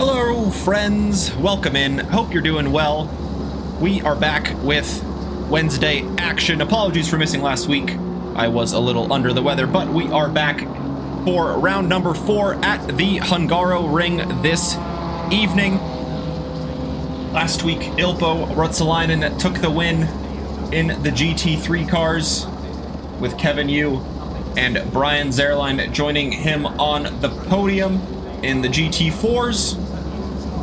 Hello, friends. Welcome in. Hope you're doing well. We are back with Wednesday action. Apologies for missing last week. I was a little under the weather, but we are back for round number 4 at the Hungaroring this evening. Last week, Ilpo Ruotsalainen took the win in the GT3 cars, with Kevin Yu and Brian Zerline joining him on the podium in the GT4s.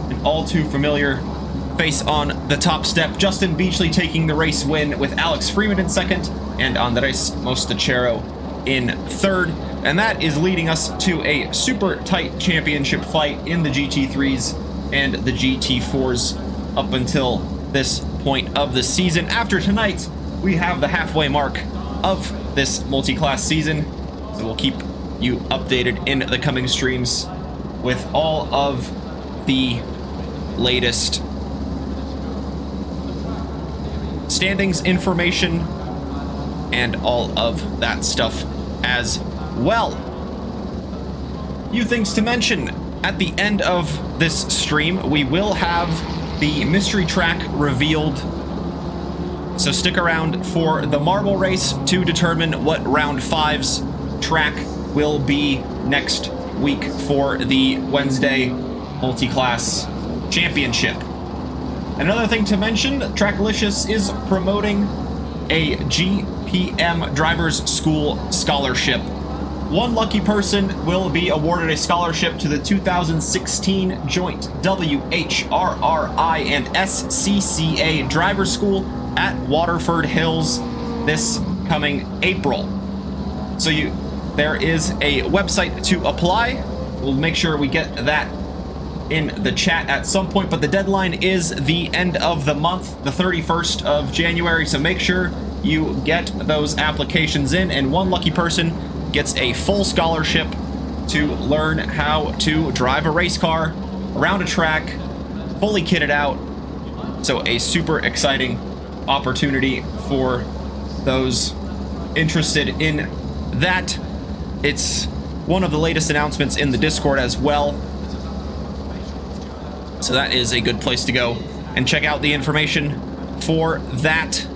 An all too familiar face on the top step. Justin Beachley taking the race win with Alex Freeman in second and Andres Mostachero in third. And that is leading us to a super tight championship fight in the GT3s and the GT4s up until this point of the season. After tonight, we have the halfway mark of this multi-class season. So we'll keep you updated in the coming streams with all of the latest standings information and all of that stuff as well. Few things to mention. At the end of this stream, we will have the mystery track revealed, so stick around for the marble race to determine what round 5's track will be next week for the Wednesday multi-class championship. Another thing to mention, Tracklicious is promoting a GPM Drivers School Scholarship. One lucky person will be awarded a scholarship to the 2016 joint WHRRI and SCCA Drivers School at Waterford Hills this coming April. So there is a website to apply. We'll make sure we get that in the chat at some point, but the deadline is the end of the month, the 31st of January, so make sure you get those applications in, and one lucky person gets a full scholarship to learn how to drive a race car around a track, fully kitted out. So a super exciting opportunity for those interested in that. It's one of the latest announcements in the Discord as well. So that is a good place to go and check out the information for that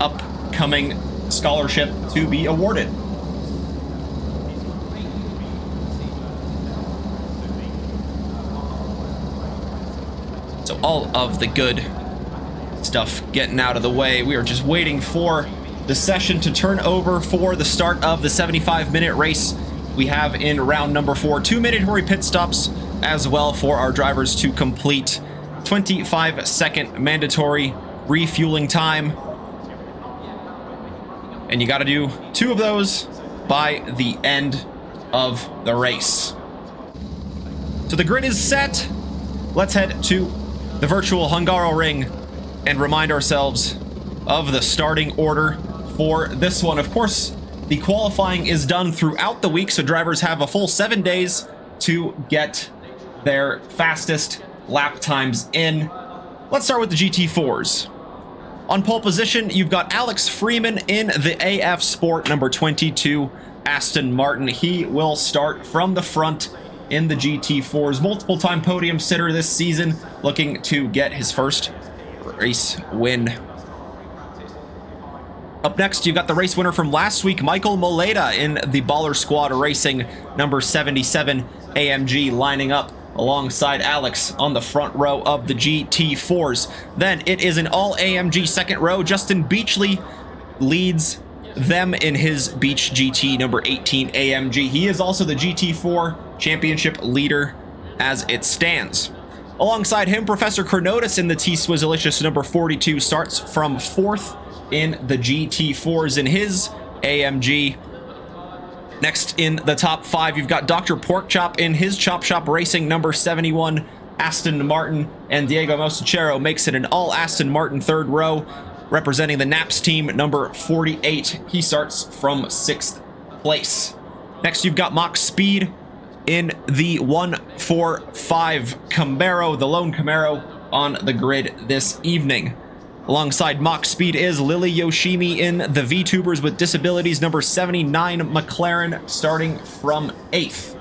upcoming scholarship to be awarded. So all of the good stuff getting out of the way. We are just waiting for the session to turn over for the start of the 75-minute race we have in round number 4. 2 mandatory pit stops as well for our drivers to complete. 25-second mandatory refueling time. And you got to do 2 of those by the end of the race. So the grid is set. Let's head to the virtual Hungaroring and remind ourselves of the starting order for this one. Of course, the qualifying is done throughout the week, so drivers have a full 7 days to get their fastest lap times in. Let's start with the GT4s. On pole position, you've got Alex Freeman in the AF Sport number 22 Aston Martin. He will start from the front in the GT4s. Multiple-time podium sitter this season, looking to get his first race win. Up next, you've got the race winner from last week, Michael Moleda in the Baller Squad Racing number 77 AMG, lining up alongside Alex on the front row of the GT4s. Then it is an all AMG second row. Justin Beachley leads them in his Beach GT number 18 AMG. He is also the GT4 championship leader as it stands. Alongside him, Professor Chronotis in the T-Swizzalicious number 42 starts from 4th in the GT4s in his AMG. Next in the top 5, you've got Dr. Porkchop in his Chop Shop Racing number 71 Aston Martin, and Diego Mostachero makes it an all Aston Martin third row, representing the Naps team number 48. He starts from 6th place. Next, you've got Mach Speed in the 145 Camaro, the lone Camaro on the grid this evening. Alongside Mach Speed is Lily Yoshimi in the VTubers with Disabilities number 79 McLaren, starting from 8th.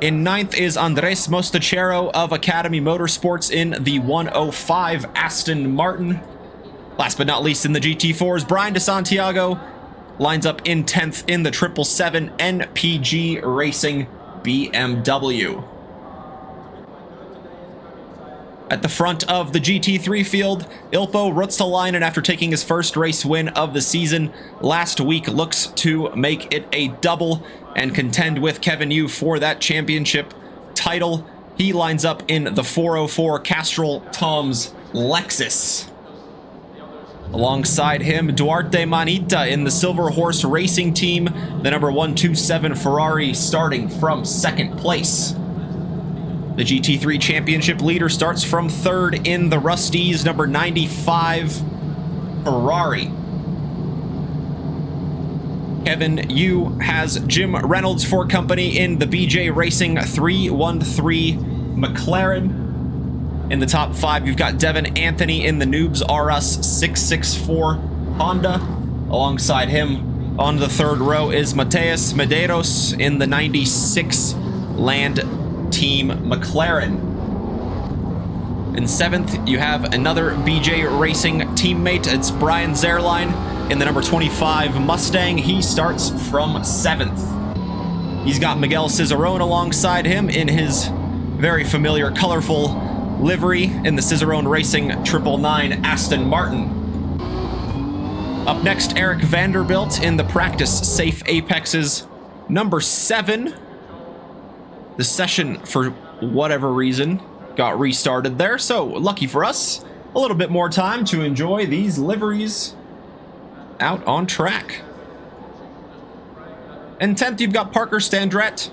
In 9th is Andres Mostachero of Academy Motorsports in the 105 Aston Martin. Last but not least in the GT4s, Brian DeSantiago lines up in 10th in the 777 NPG Racing BMW. At the front of the GT3 field, Ilpo Ruotsalainen, after taking his first race win of the season last week, looks to make it a double and contend with Kevin Yu for that championship title. He lines up in the 404 Castrol Tom's Lexus. Alongside him, Duarte Manita in the Silver Horse Racing Team, the number 127 Ferrari, starting from 2nd place. The GT3 championship leader starts from 3rd in the Rusties, number 95 Ferrari. Kevin Yu has Jim Reynolds for company in the BJ Racing 313 McLaren. In the top 5, you've got Devin Anthony in the Noobs RS 664 Honda. Alongside him on the 3rd row is Mateus Medeiros in the 96 Land Team McLaren. In 7th, you have another BJ Racing teammate. It's Brian Zerline in the number 25 Mustang. He starts from 7th. He's got Miguel Cicerone alongside him in his very familiar, colorful livery in the Cicerone Racing 999 Aston Martin. Up next, Eric Vanderbilt in the Practice Safe Apexes number 7. The session, for whatever reason, got restarted there, so lucky for us, a little bit more time to enjoy these liveries out on track. In 10th, you've got Parker Standret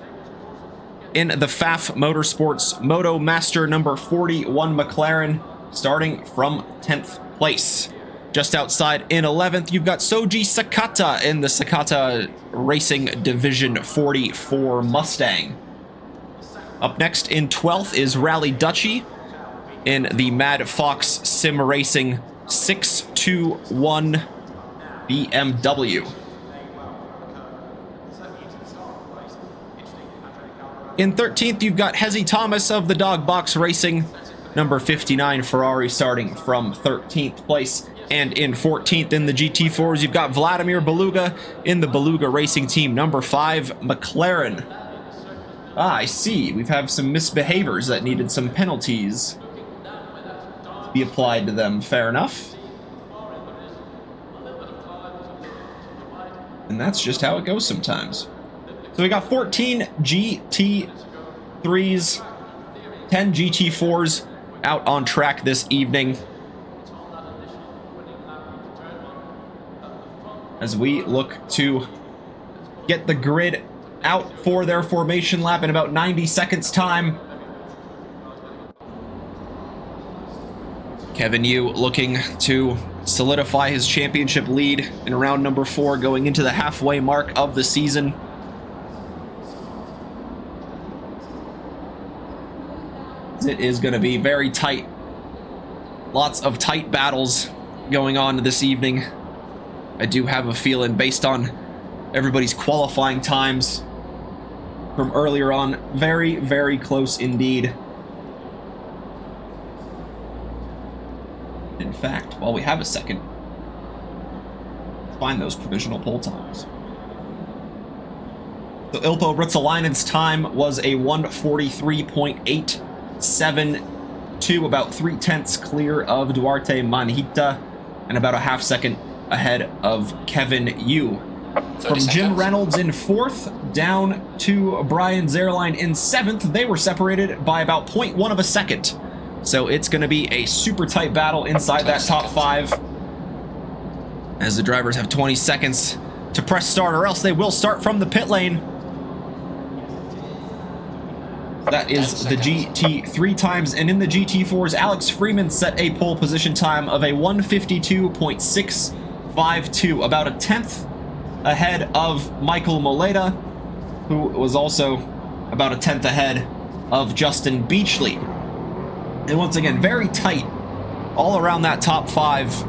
in the FAF Motorsports Moto Master number 41 McLaren, starting from 10th place. Just outside in 11th, you've got Soji Sakata in the Sakata Racing Division 44 Mustang. Up next in 12th is Rally Dutchy in the Mad Fox Sim Racing 621 BMW. In 13th, you've got Hezi Thomas of the Dog Box Racing, number 59 Ferrari, starting from 13th place. And in 14th in the GT4s, you've got Vladimir Beluga in the Beluga Racing Team, number 5 McLaren. Ah, I see. We've had some misbehaviors that needed some penalties to be applied to them. Fair enough. And that's just how it goes sometimes. So we got 14 GT3s, 10 GT4s out on track this evening, as we look to get the grid out for their formation lap in about 90 seconds time. Kevin Yu looking to solidify his championship lead in round number 4, going into the halfway mark of the season. It is going to be very tight. Lots of tight battles going on this evening. I do have a feeling, based on everybody's qualifying times from earlier on, very, very close indeed. In fact, while we have a second, let's find those provisional poll times. So Ilpo Ruotsalainen's time was a 1:43.872, about 3/10 clear of Duarte Manhita, and about a half second ahead of Kevin Yu. From Jim Reynolds in 4th down to Brian Zerline in 7th, they were separated by about 0.1 of a second. So it's going to be a super tight battle inside that top 5, as the drivers have 20 seconds to press start, or else they will start from the pit lane. That is the GT3 times, and in the GT4s, Alex Freeman set a pole position time of a 1:52.652, about a 10th ahead of Michael Moleda, who was also about a 10th ahead of Justin Beachley. And once again, very tight all around that top 5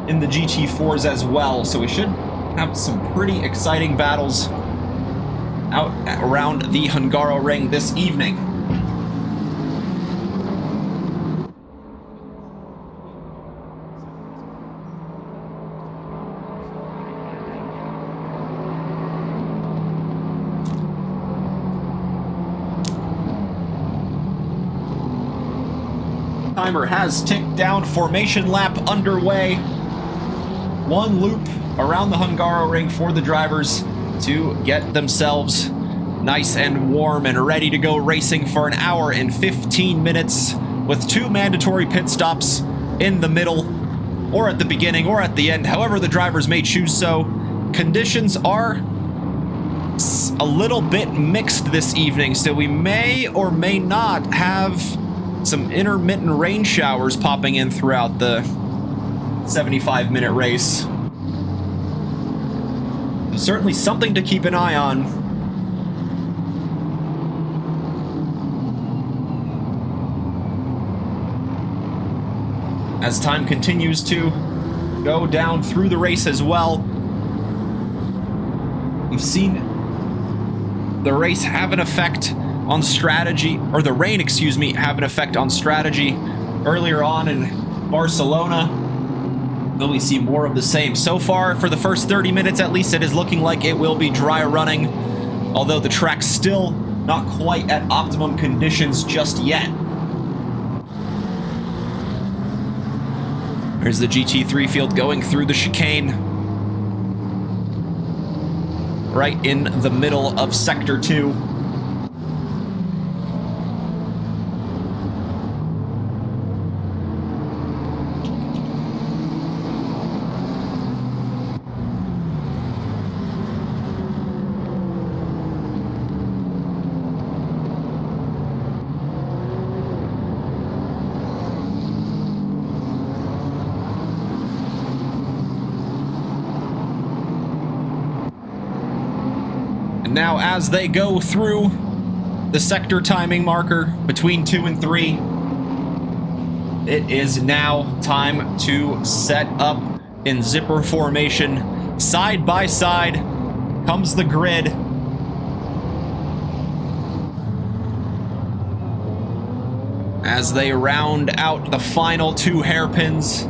in the GT4s as well, so we should have some pretty exciting battles out around the Hungaroring this evening. Timer has ticked down, formation lap underway. One loop around the Hungaroring for the drivers to get themselves nice and warm and ready to go racing for an hour and 15 minutes with 2 mandatory pit stops in the middle or at the beginning or at the end, however the drivers may choose so. Conditions are a little bit mixed this evening, so we may or may not have some intermittent rain showers popping in throughout the 75-minute race. Certainly something to keep an eye on. As time continues to go down through the race as well, we've seen the race have an effect on strategy, or the rain, excuse me, have an effect on strategy earlier on in Barcelona. Will we see more of the same? So far, for the first 30 minutes at least, it is looking like it will be dry running, although the track's still not quite at optimum conditions just yet. There's the GT3 field going through the chicane, right in the middle of Sector 2. Now, as they go through the sector timing marker between 2 and 3, it is now time to set up in zipper formation. Side by side comes the grid. As they round out the final 2 hairpins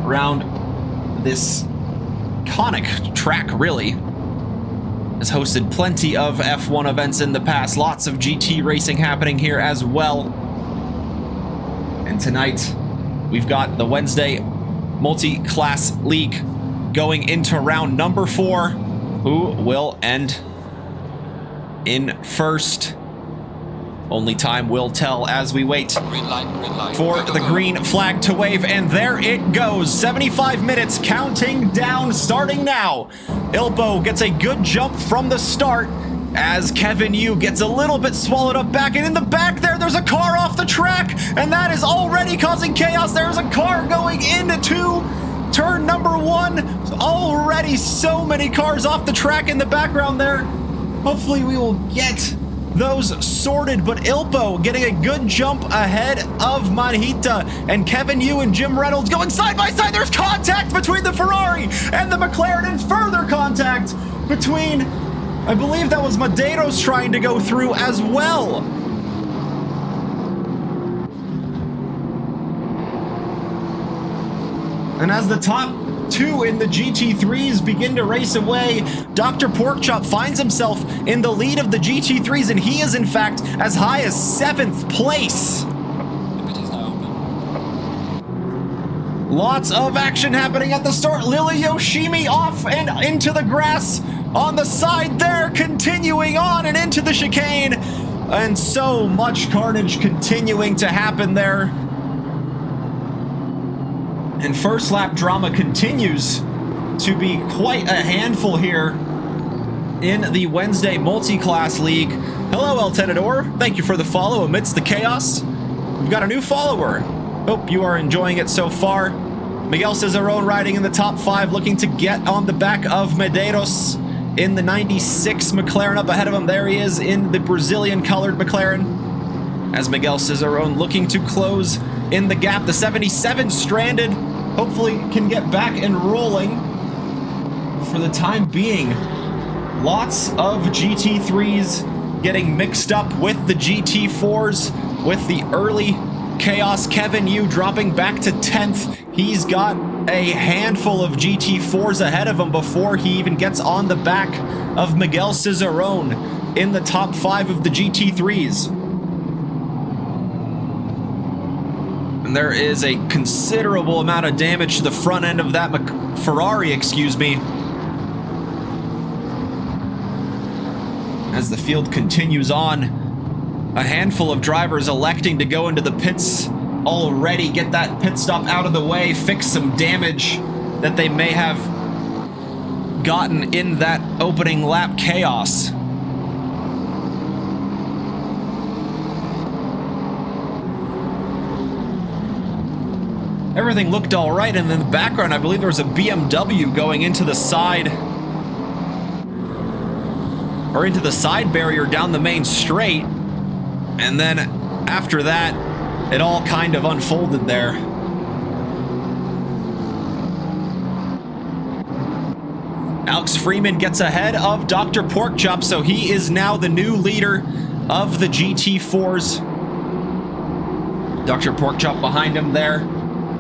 around this iconic track, really. Has hosted plenty of F1 events in the past. Lots of GT racing happening here as well. And tonight, we've got the Wednesday Multi-Class League going into round number 4. Who will end in first? Only time will tell as we wait green light, for the green flag to wave, and there it goes. 75 minutes counting down, starting now. Ilbo gets a good jump from the start as Kevin Yu gets a little bit swallowed up back, and in the back there's a car off the track, and that is already causing chaos. There's a car going into turn number 1. Already so many cars off the track in the background there. Hopefully we will get those sorted, but Ilpo getting a good jump ahead of Manhita, and Kevin Yu and Jim Reynolds going side by side. There's contact between the Ferrari and the McLaren, and further contact between, I believe that was Medeiros trying to go through as well. And as the top 2 in the GT3s begin to race away, Dr. Porkchop finds himself in the lead of the GT3s, and he is in fact as high as 7th place. Lots of action happening at the start. Lily Yoshimi off and into the grass on the side there, continuing on and into the chicane, and so much carnage continuing to happen there. And first lap drama continues to be quite a handful here in the Wednesday Multi-Class League. Hello, El Tenedor. Thank you for the follow amidst the chaos. We've got a new follower. Hope you are enjoying it so far. Miguel Cicerone riding in the top 5, looking to get on the back of Medeiros in the 96 McLaren. Up ahead of him, there he is in the Brazilian-colored McLaren. As Miguel Cicerone looking to close in the gap. The 77 stranded, hopefully can get back and rolling. For the time being, Lots of GT3s getting mixed up with the GT4s, with the early chaos. Kevin Yu dropping back to 10th. He's got a handful of GT4s ahead of him before he even gets on the back of Miguel Cicerone in the top 5 of the GT3s. And there is a considerable amount of damage to the front end of that Ferrari, excuse me. As the field continues on, a handful of drivers electing to go into the pits already, get that pit stop out of the way, fix some damage that they may have gotten in that opening lap chaos. Everything looked all right, and in the background, I believe there was a BMW going into the side, or into the side barrier down the main straight, and then after that, it all kind of unfolded there. Alex Freeman gets ahead of Dr. Porkchop, so he is now the new leader of the GT4s. Dr. Porkchop behind him there,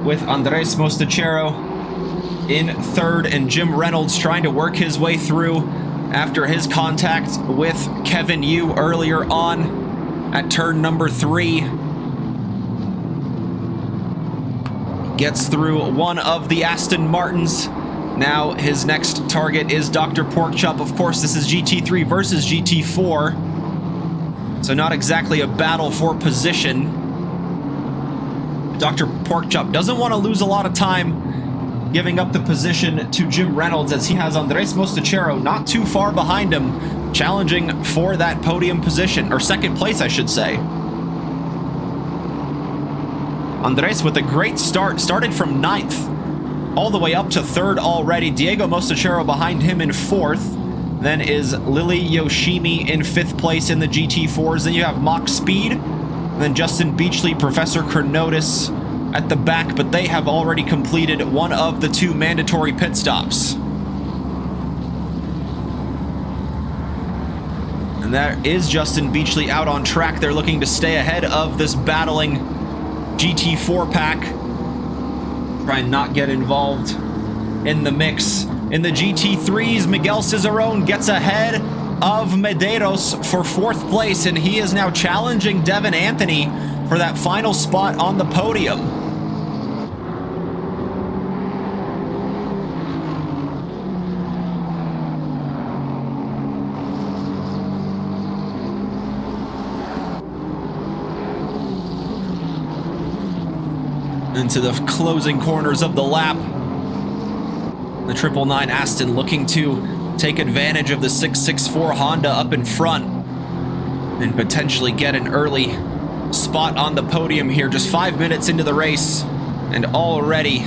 with Andres Mostachero in third, and Jim Reynolds trying to work his way through after his contact with Kevin Yu earlier on at turn number 3. Gets through one of the Aston Martins. Now his next target is Dr. Porkchop. Of course, this is GT3 versus GT4, so not exactly a battle for position. Dr. Porkchop doesn't want to lose a lot of time giving up the position to Jim Reynolds, as he has Andres Mostachero not too far behind him, challenging for that podium position, or second place, I should say. Andres with a great start, started from 9th all the way up to 3rd already. Diego Mostachero behind him in 4th. Then is Lily Yoshimi in 5th place in the GT4s. Then you have Mach Speed, and then Justin Beachley, Professor Chronotis at the back, but they have already completed one of the 2 mandatory pit stops. And that is Justin Beachley out on track. They're looking to stay ahead of this battling GT4 pack. Try and not get involved in the mix. In the GT3s, Miguel Cicerone gets ahead of Medeiros for 4th place, and he is now challenging Devin Anthony for that final spot on the podium. Into the closing corners of the lap, the 999 Aston looking to take advantage of the 664 Honda up in front and potentially get an early spot on the podium here. Just 5 minutes into the race, and already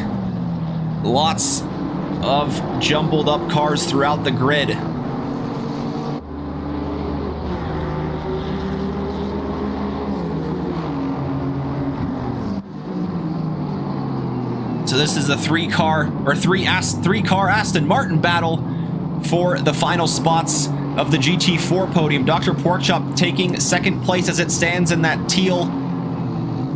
lots of jumbled up cars throughout the grid. So this is a three-car Aston Martin battle for the final spots of the GT4 podium. Dr. Porkchop taking 2nd place as it stands in that teal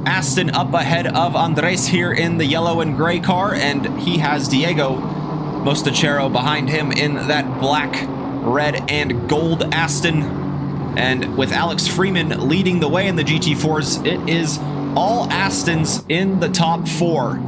Aston, up ahead of Andres here in the yellow and gray car, and he has Diego Mostachero behind him in that black, red, and gold Aston. And with Alex Freeman leading the way in the GT4s, it is all Astons in the top 4.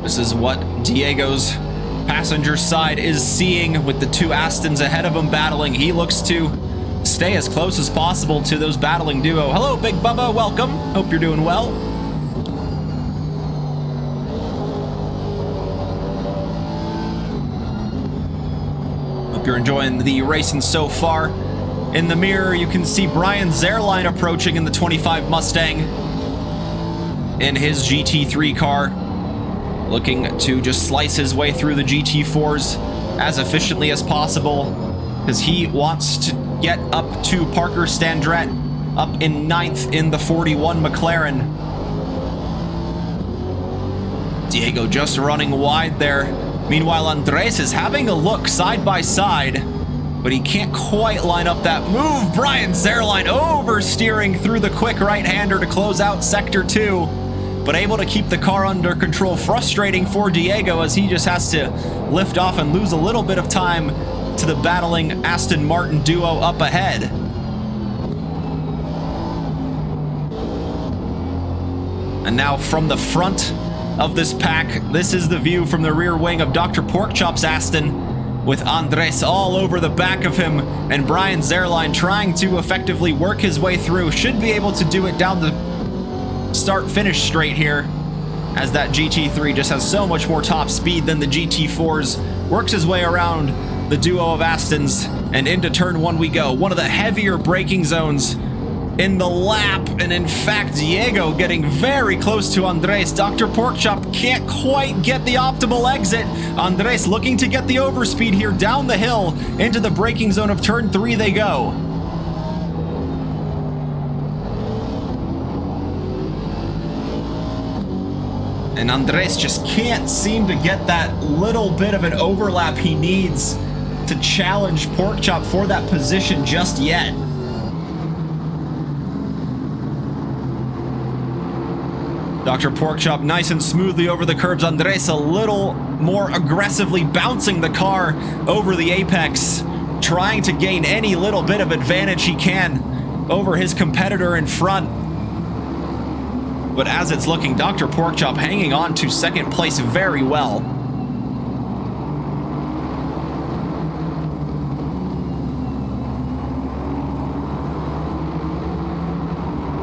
This is what Diego's passenger side is seeing, with the 2 Astons ahead of him battling. He looks to stay as close as possible to those battling duo. Hello, Big Bubba. Welcome. Hope you're doing well. Hope you're enjoying the racing so far. In the mirror, you can see Brian Zerline approaching in the 25 Mustang in his GT3 car. looking to just slice his way through the GT4s as efficiently as possible, because he wants to get up to Parker Standret, up in 9th in the 41 McLaren. Diego just running wide there. Meanwhile, Andres is having a look side by side, but he can't quite line up that move. Brian Zerline oversteering through the quick right-hander to close out Sector 2, but able to keep the car under control. Frustrating for Diego as he just has to lift off and lose a little bit of time to the battling Aston Martin duo up ahead. And now from the front of this pack, this is the view from the rear wing of Dr. Porkchop's Aston, with Andres all over the back of him, and Brian Zerline trying to effectively work his way through. Should be able to do it down the start-finish straight here, as that GT3 just has so much more top speed than the GT4s. Works his way around the duo of Astons, and into turn 1 we go. One of the heavier braking zones in the lap, and in fact, Diego getting very close to Andres. Dr. Porkchop can't quite get the optimal exit. Andres looking to get the overspeed here down the hill. Into the braking zone of turn 3 they go. And Andres just can't seem to get that little bit of an overlap he needs to challenge Porkchop for that position just yet. Dr. Porkchop nice and smoothly over the curbs. Andres a little more aggressively bouncing the car over the apex, trying to gain any little bit of advantage he can over his competitor in front. But as it's looking, Dr. Porkchop hanging on to second place very well.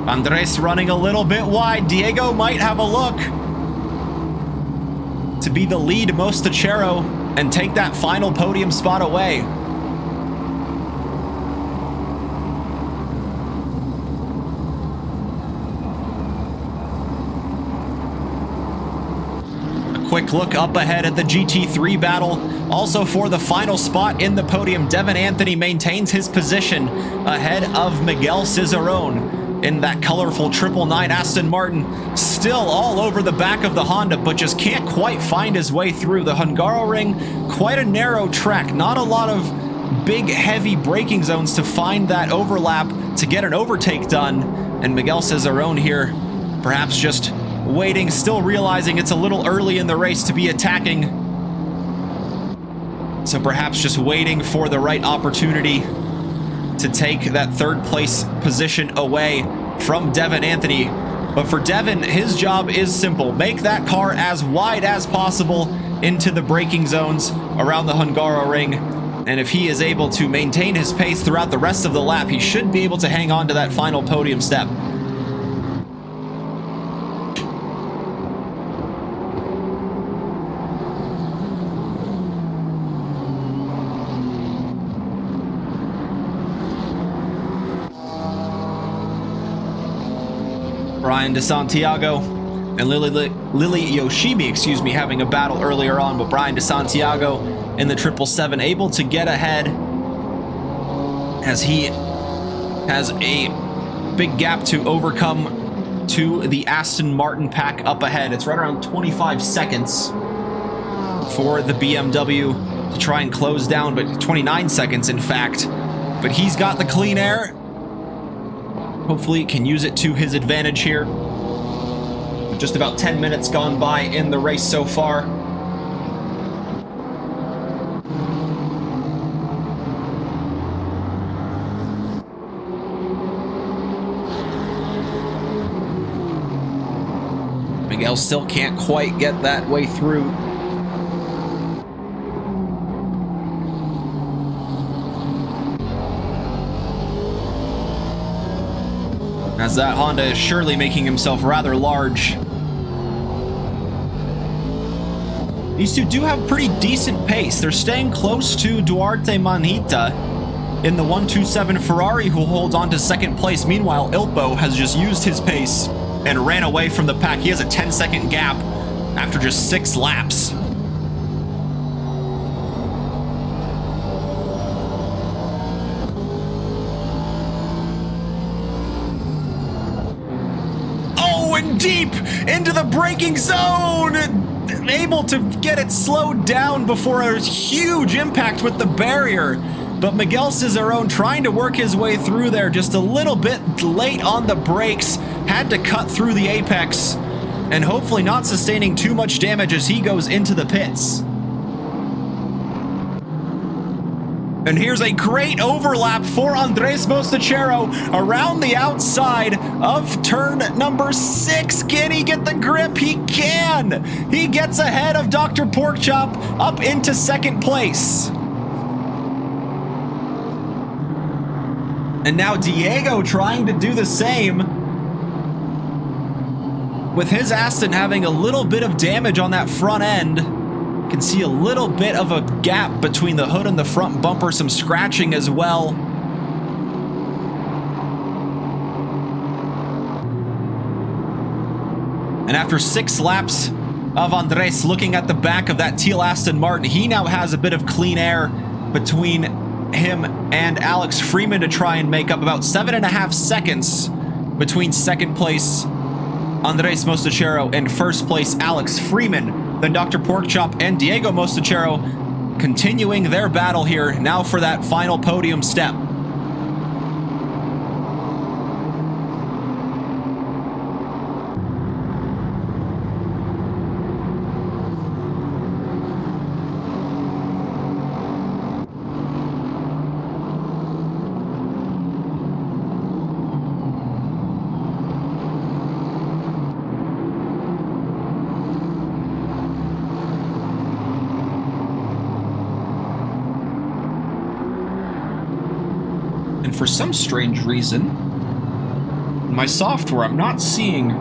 Andres running a little bit wide. Diego might have a look to be the lead Mostachero and take that final podium spot away. A quick look up ahead at the GT3 battle. Also for the final spot in the podium, Devin Anthony maintains his position ahead of Miguel Cicerone in that colorful 999 Aston Martin. Still all over the back of the Honda, but just can't quite find his way through the Hungaroring. Quite a narrow track, not a lot of big heavy braking zones to find that overlap to get an overtake done. And Miguel Cicerone here perhaps just waiting, still realizing it's a little early in the race to be attacking, so perhaps just waiting for the right opportunity to take that third place position away from Devin Anthony. But for Devin, his job is simple. Make that car as wide as possible into the braking zones around the Hungaroring. And if he is able to maintain his pace throughout the rest of the lap, he should be able to hang on to that final podium step. Brian DeSantiago and Lily Yoshimi, having a battle earlier on, but Brian DeSantiago in the 777 able to get ahead as he has a big gap to overcome to the Aston Martin pack up ahead. It's right around 25 seconds for the BMW to try and close down, but 29 seconds in fact. But he's got the clean air. Hopefully can use it to his advantage here. Just about 10 minutes gone by in the race so far. Miguel still can't quite get that way through. As that Honda is surely making himself rather large. These two do have pretty decent pace. They're staying close to Duarte Manhita in the 127 Ferrari, who holds on to second place. Meanwhile, Ilpo has just used his pace and ran away from the pack. He has a 10-second gap after just 6 laps. Oh, and deep into the braking zone! Able to get it slowed down before a huge impact with the barrier. But Miguel Cicerone trying to work his way through there, just a little bit late on the brakes, had to cut through the apex, and hopefully not sustaining too much damage as he goes into the pits. And here's a great overlap for Andres Mostachero around the outside of turn number 6. Can he get the grip? He can! He gets ahead of Dr. Porkchop up into 2nd place. And now Diego trying to do the same, with his Aston having a little bit of damage on that front end. Can see a little bit of a gap between the hood and the front bumper, some scratching as well. And after 6 laps of Andres looking at the back of that teal Aston Martin, he now has a bit of clean air between him and Alex Freeman to try and make up about 7.5 seconds between 2nd place Andres Mostachero and 1st place Alex Freeman. Then Dr. Porkchop and Diego Mostachero continuing their battle here now for that final podium step. For some strange reason, in my software, I'm not seeing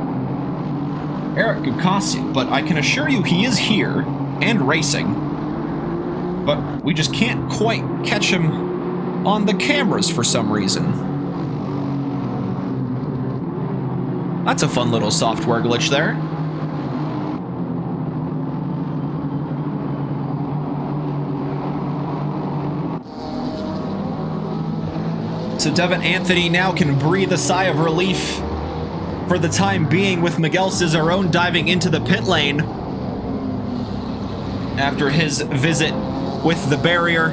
Eric Gukasi, but I can assure you he is here and racing. But we just can't quite catch him on the cameras for some reason. That's a fun little software glitch there. So Devin Anthony now can breathe a sigh of relief for the time being, with Miguel Cicerone diving into the pit lane after his visit with the barrier,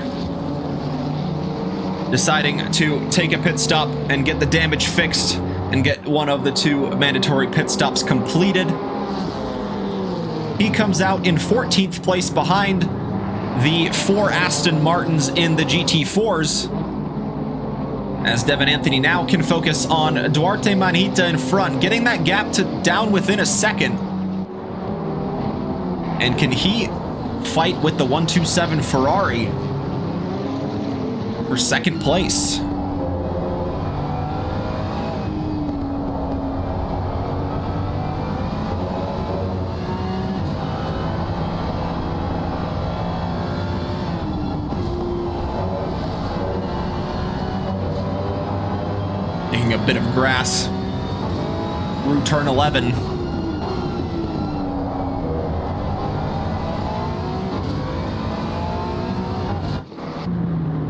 deciding to take a pit stop and get the damage fixed and get one of the 2 mandatory pit stops completed. He comes out in 14th place behind the 4 Aston Martins in the GT4s, as Devin Anthony now can focus on Duarte Manita in front, getting that gap to down within a second. And can he fight with the 127 Ferrari for 2nd place? A bit of grass through turn 11.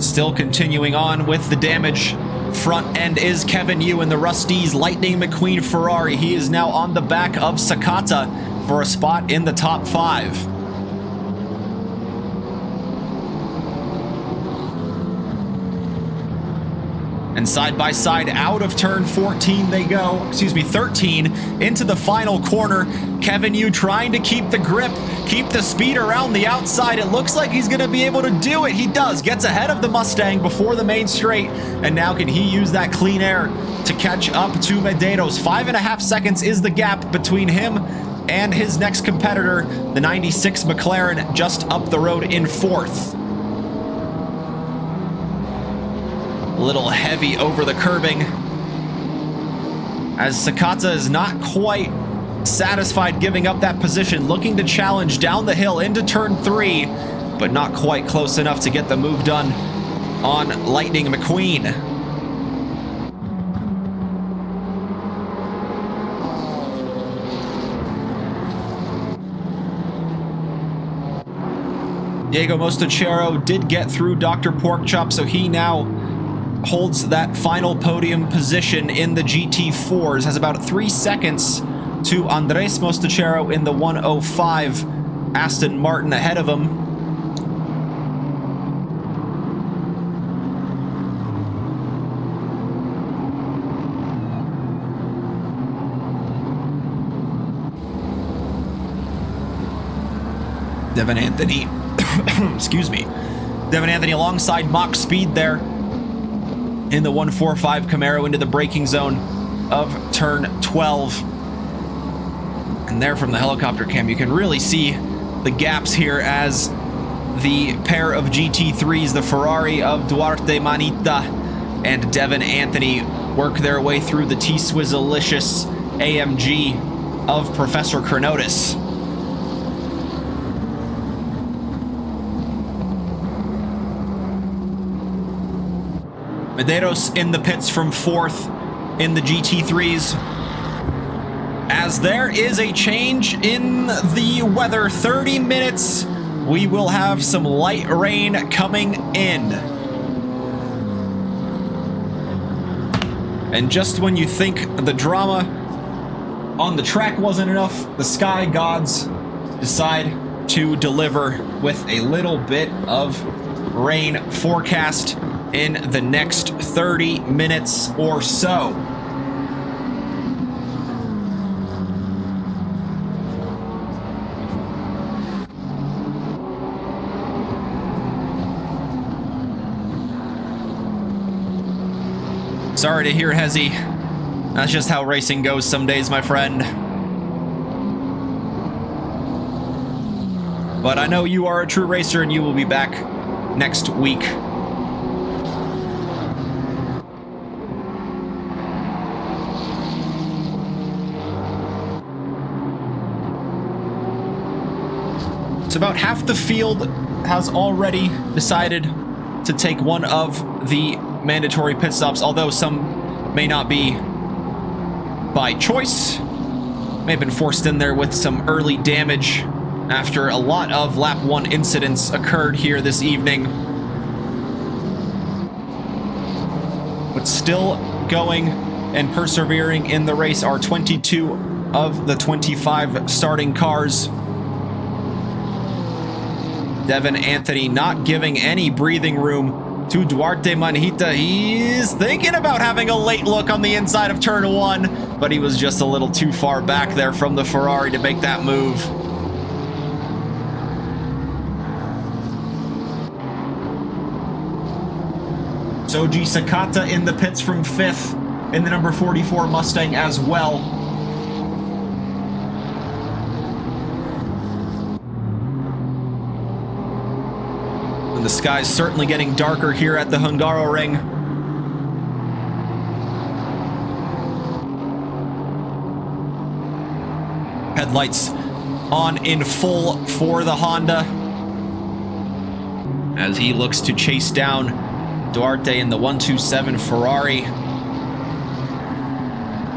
Still continuing on with the damage. Front end is Kevin Yu in the Rust-eze Lightning McQueen Ferrari. He is now on the back of Sakata for a spot in the top 5. And side by side out of turn 14 they go, 13, into the final corner. Kevin Yu trying to keep the grip, keep the speed around the outside. It looks like he's going to be able to do it. He does. Gets ahead of the Mustang before the main straight. And now can he use that clean air to catch up to Medeiros. 5.5 seconds is the gap between him and his next competitor, the 96 McLaren, just up the road in 4th. A little heavy over the curbing, as Sakata is not quite satisfied giving up that position, looking to challenge down the hill into turn 3, but not quite close enough to get the move done on Lightning McQueen. Diego Mostachero did get through Dr. Porkchop, so he now holds that final podium position in the GT4s, has about 3 seconds to Andres Mostachero in the 105 Aston Martin ahead of him. Devin Anthony, excuse me, Devin Anthony alongside Mach Speed there in the 145 Camaro into the braking zone of turn 12. And there from the helicopter cam, you can really see the gaps here as the pair of GT3s, the Ferrari of Duarte Manita and Devin Anthony, work their way through the T-Swizzalicious AMG of Professor Chronotis. Medeiros in the pits from 4th in the GT3s. As there is a change in the weather, 30 minutes, we will have some light rain coming in. And just when you think the drama on the track wasn't enough, the sky gods decide to deliver with a little bit of rain forecast in the next 30 minutes or so. Sorry to hear, Hezi. That's just how racing goes some days, my friend. But I know you are a true racer and you will be back next week. So about half the field has already decided to take one of the mandatory pit stops, although some may not be by choice. May have been forced in there with some early damage after a lot of lap 1 incidents occurred here this evening. But still going and persevering in the race are 22 of the 25 starting cars. Devin Anthony not giving any breathing room to Duarte Manhita. He's thinking about having a late look on the inside of turn 1, but he was just a little too far back there from the Ferrari to make that move. Soji Sakata in the pits from 5th in the number 44 Mustang as well. And the sky's certainly getting darker here at the Hungaroring. Headlights on in full for the Honda as he looks to chase down Duarte in the 127 Ferrari.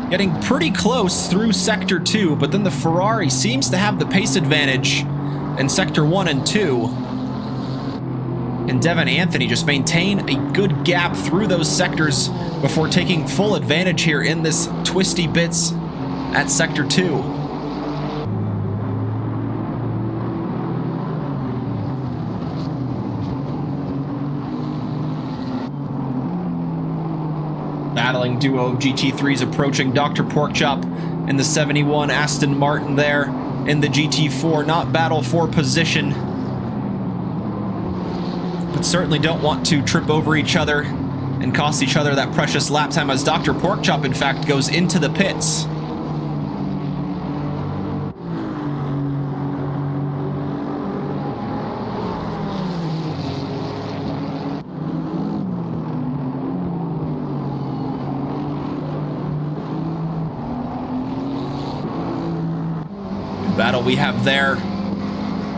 Getting pretty close through Sector 2, but then the Ferrari seems to have the pace advantage in Sector 1 and 2. And Devin Anthony just maintain a good gap through those sectors before taking full advantage here in this twisty bits at Sector 2. Battling duo of GT3s approaching Dr. Porkchop in the 71 Aston Martin there in the GT4. Not battle for position, but certainly don't want to trip over each other and cost each other that precious lap time as Dr. Porkchop, in fact, goes into the pits. Battle we have there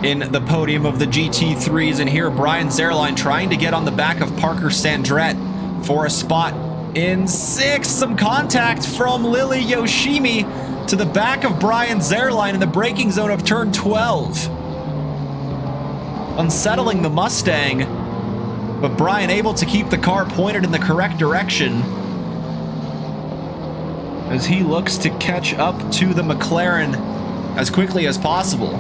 in the podium of the GT3s, and here Brian Zerline trying to get on the back of Parker Sandrett for a spot in 6th. Some contact from Lily Yoshimi to the back of Brian Zerline in the braking zone of turn 12. unsettling the Mustang, but Brian able to keep the car pointed in the correct direction as he looks to catch up to the McLaren as quickly as possible.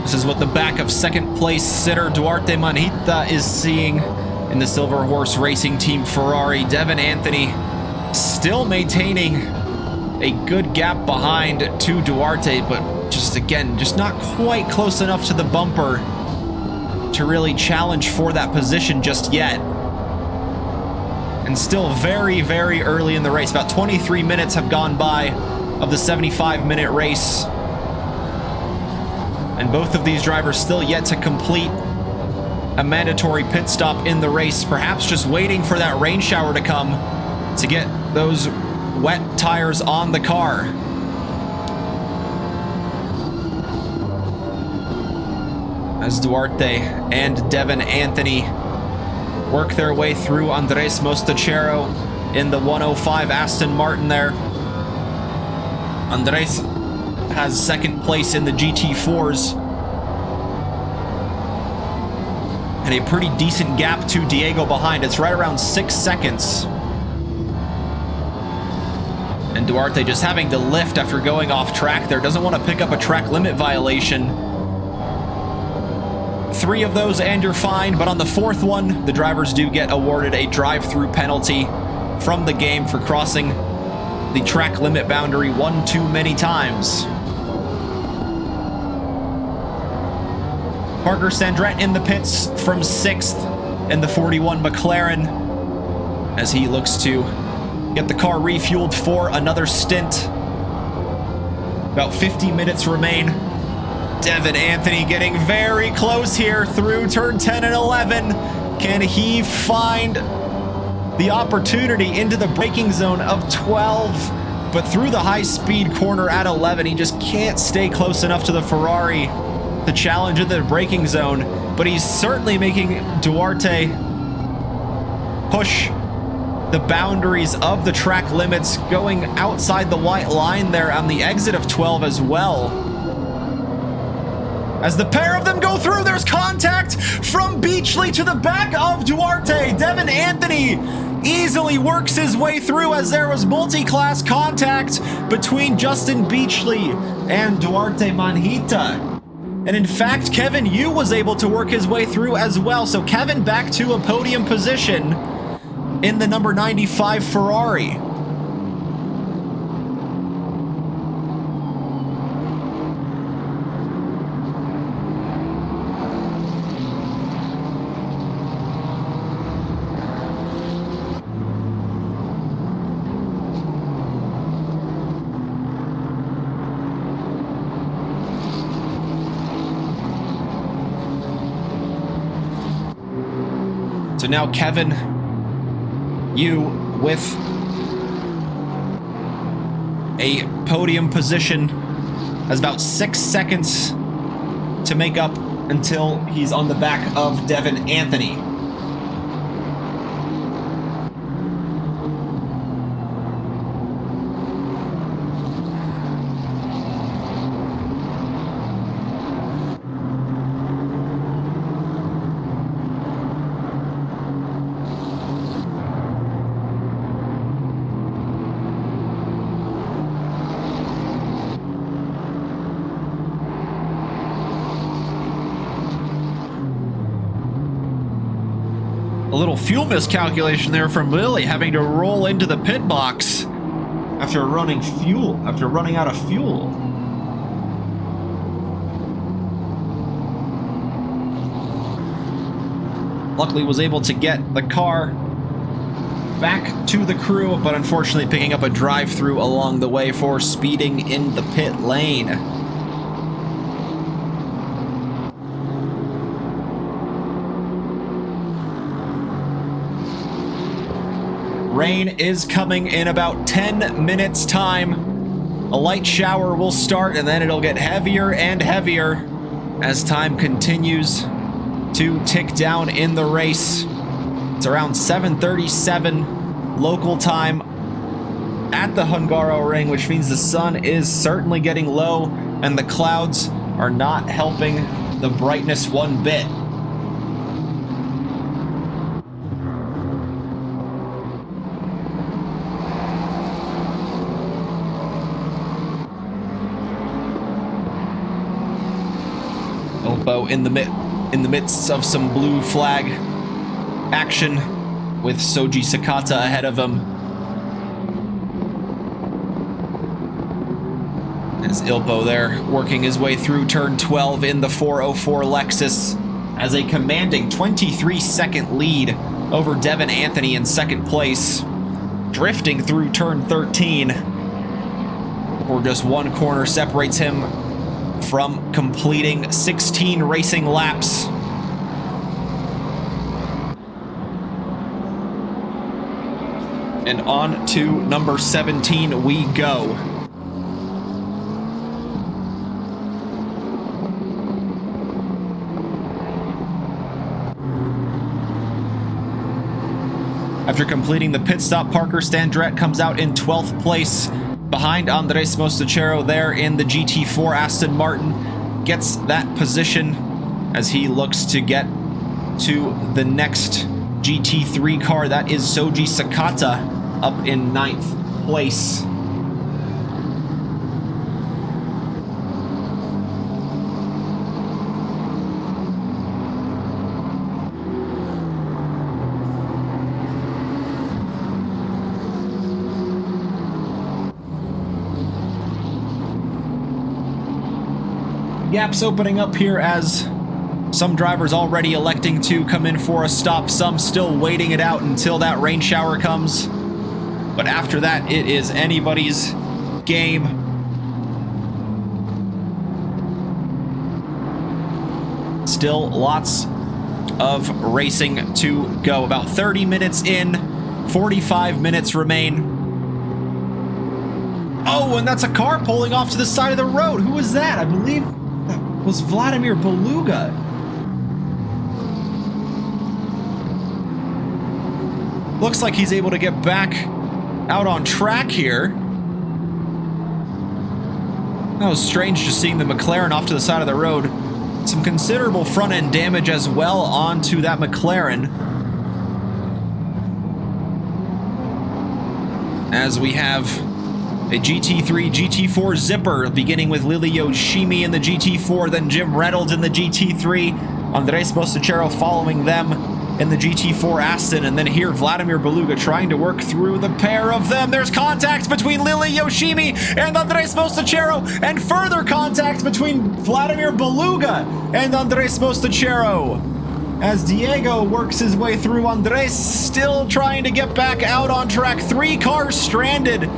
This is what the back of second place sitter Duarte Manhita is seeing in the Silver Horse Racing Team Ferrari. Devin Anthony still maintaining a good gap behind to Duarte, but just again, just not quite close enough to the bumper to really challenge for that position just yet. And still very, very early in the race. About 23 minutes have gone by of the 75-minute race. And both of these drivers still yet to complete a mandatory pit stop in the race, perhaps just waiting for that rain shower to come to get those wet tires on the car. As Duarte and Devin Anthony work their way through Andres Mostachero in the 105 Aston Martin there. Andres has second place in the GT4s and a pretty decent gap to Diego behind. It's right around 6 seconds. And Duarte just having to lift after going off track there. Doesn't want to pick up a track limit violation. 3 of those and you're fine, but on the 4th one, the drivers do get awarded a drive-through penalty from the game for crossing the track limit boundary one too many times. Parker Sandrett in the pits from 6th in the 41 McLaren as he looks to get the car refueled for another stint. About 50 minutes remain. Devin Anthony getting very close here through turn 10 and 11. Can he find the opportunity into the braking zone of 12? But through the high-speed corner at 11, he just can't stay close enough to the Ferrari to challenge in the braking zone. But he's certainly making Duarte push the boundaries of the track limits, going outside the white line there on the exit of 12 as well. As the pair of them go through, there's contact from Beachley to the back of Duarte. Devin Anthony easily works his way through as there was multi-class contact between Justin Beachley and Duarte Manhita. And in fact, Kevin Yu was able to work his way through as well. So Kevin back to a podium position in the number 95 Ferrari. So now Kevin Yu with a podium position has about 6 seconds to make up until he's on the back of Devin Anthony. A little fuel miscalculation there from Lilly, having to roll into the pit box after running out of fuel. Luckily was able to get the car back to the crew, but unfortunately picking up a drive-through along the way for speeding in the pit lane. Rain is coming in about 10 minutes time. A light shower will start and then it'll get heavier and heavier as time continues to tick down in the race. It's around 7:37 local time at the Hungaroring, which means the sun is certainly getting low and the clouds are not helping the brightness one bit. Ilpo in the midst of some blue flag action with Soji Sakata ahead of him. As Ilpo there working his way through turn 12 in the 404 Lexus as a commanding 23-second lead over Devin Anthony in second place, drifting through turn 13, or just one corner separates him from completing 16 racing laps. And on to number 17 we go. After completing the pit stop, Parker Standrett comes out in 12th place behind Andres Mostachero there in the GT4. Aston Martin gets that position as he looks to get to the next GT3 car. That is Soji Sakata up in 9th place. Gaps opening up here as some drivers already electing to come in for a stop, some still waiting it out until that rain shower comes. But after that, it is anybody's game. Still lots of racing to go. About 30 minutes in, 45 minutes remain. Oh, and that's a car pulling off to the side of the road. Who was that? I believe that was Vladimir Beluga. Looks like he's able to get back out on track here. That was strange just seeing the McLaren off to the side of the road. Some considerable front end damage as well onto that McLaren. As we have a GT3, GT4 zipper, beginning with Lily Yoshimi in the GT4, then Jim Reynolds in the GT3, Andres Mostachero following them in the GT4 Aston, and then here Vladimir Beluga trying to work through the pair of them. There's contact between Lily Yoshimi and Andres Mostachero, and further contact between Vladimir Beluga and Andres Mostachero. As Diego works his way through, Andres still trying to get back out on track. 3 cars stranded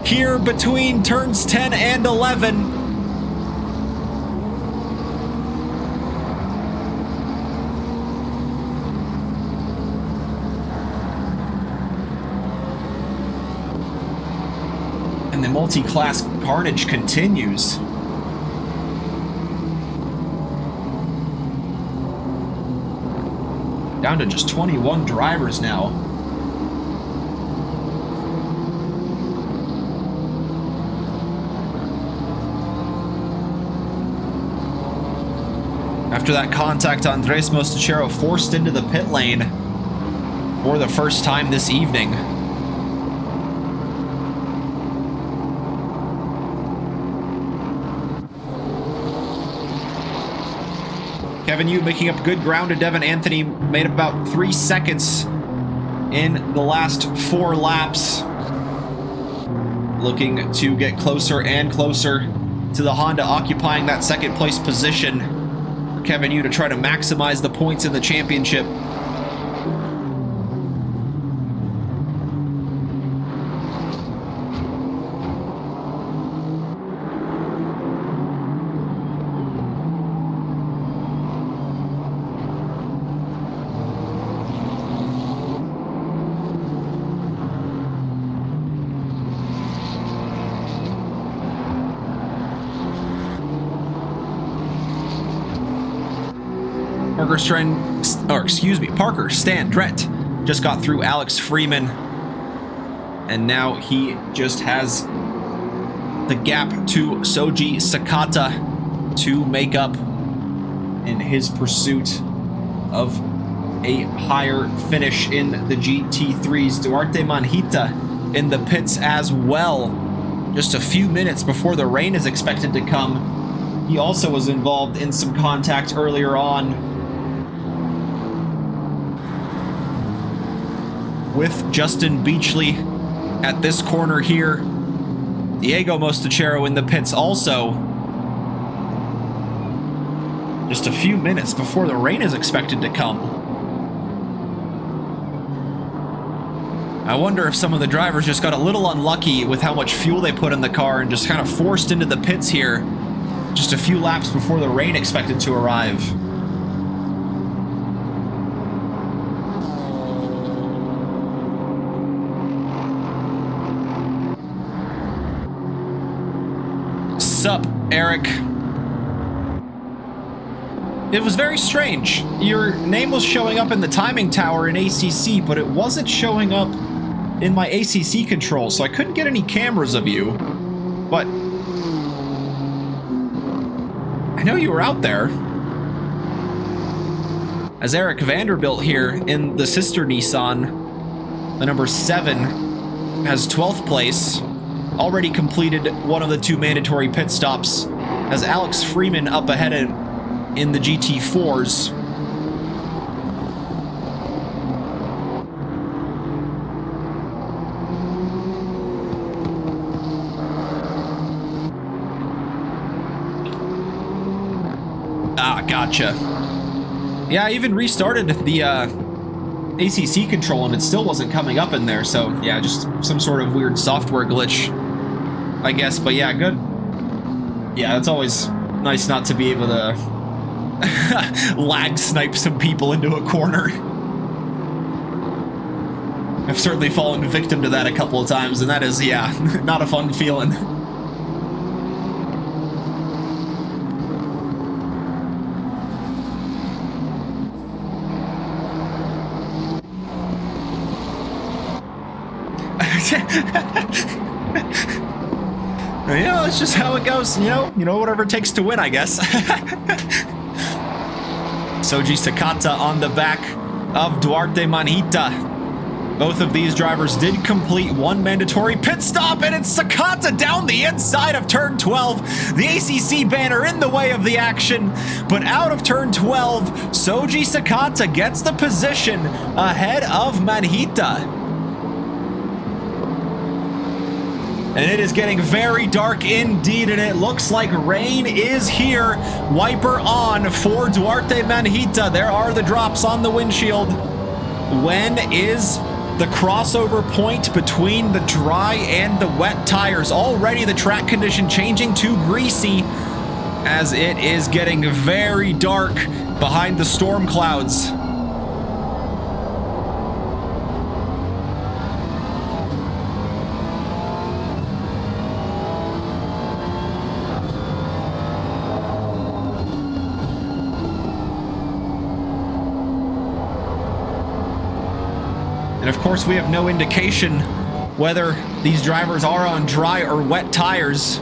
here between turns 10 and 11. And the multi-class carnage continues. Down to just 21 drivers now. After that contact, Andres Mostachero forced into the pit lane for the first time this evening. Kevin Yu making up good ground to Devin Anthony, made up about 3 seconds in the last 4 laps. Looking to get closer and closer to the Honda occupying that second place position. Kevin Yu to try to maximize the points in the championship. Parker Standret just got through Alex Freeman. And now he just has the gap to Soji Sakata to make up in his pursuit of a higher finish in the GT3s. Duarte Manhita in the pits as well, just a few minutes before the rain is expected to come. He also was involved in some contact earlier on with Justin Beachley at this corner here. Diego Mostachero in the pits also, just a few minutes before the rain is expected to come. I wonder if some of the drivers just got a little unlucky with how much fuel they put in the car and just kind of forced into the pits here just a few laps before the rain expected to arrive. Sup, Eric? It was very strange. Your name was showing up in the timing tower in ACC, but it wasn't showing up in my ACC control, so I couldn't get any cameras of you. But I know you were out there. As Eric Vanderbilt here in the sister Nissan, the number 7, has 12th place. Already completed one of the 2 mandatory pit stops, as Alex Freeman up ahead in the GT4s. Ah, gotcha. Yeah, I even restarted the ACC control and it still wasn't coming up in there, so yeah, just some sort of weird software glitch, I guess. But yeah, good. Yeah, it's always nice not to be able to lag snipe some people into a corner. I've certainly fallen victim to that a couple of times, and that is, yeah, not a fun feeling. You know, it's just how it goes. You know, whatever it takes to win, I guess. Soji Sakata on the back of Duarte Manhita. Both of these drivers did complete one mandatory pit stop, and it's Sakata down the inside of turn 12. The ACC banner in the way of the action, but out of turn 12, Soji Sakata gets the position ahead of Manhita. And it is getting very dark indeed, and it looks like rain is here. Wiper on for Duarte Manhita. There are the drops on the windshield. When is the crossover point between the dry and the wet tires? Already the track condition changing to greasy as it is getting very dark behind the storm clouds. And of course, we have no indication whether these drivers are on dry or wet tires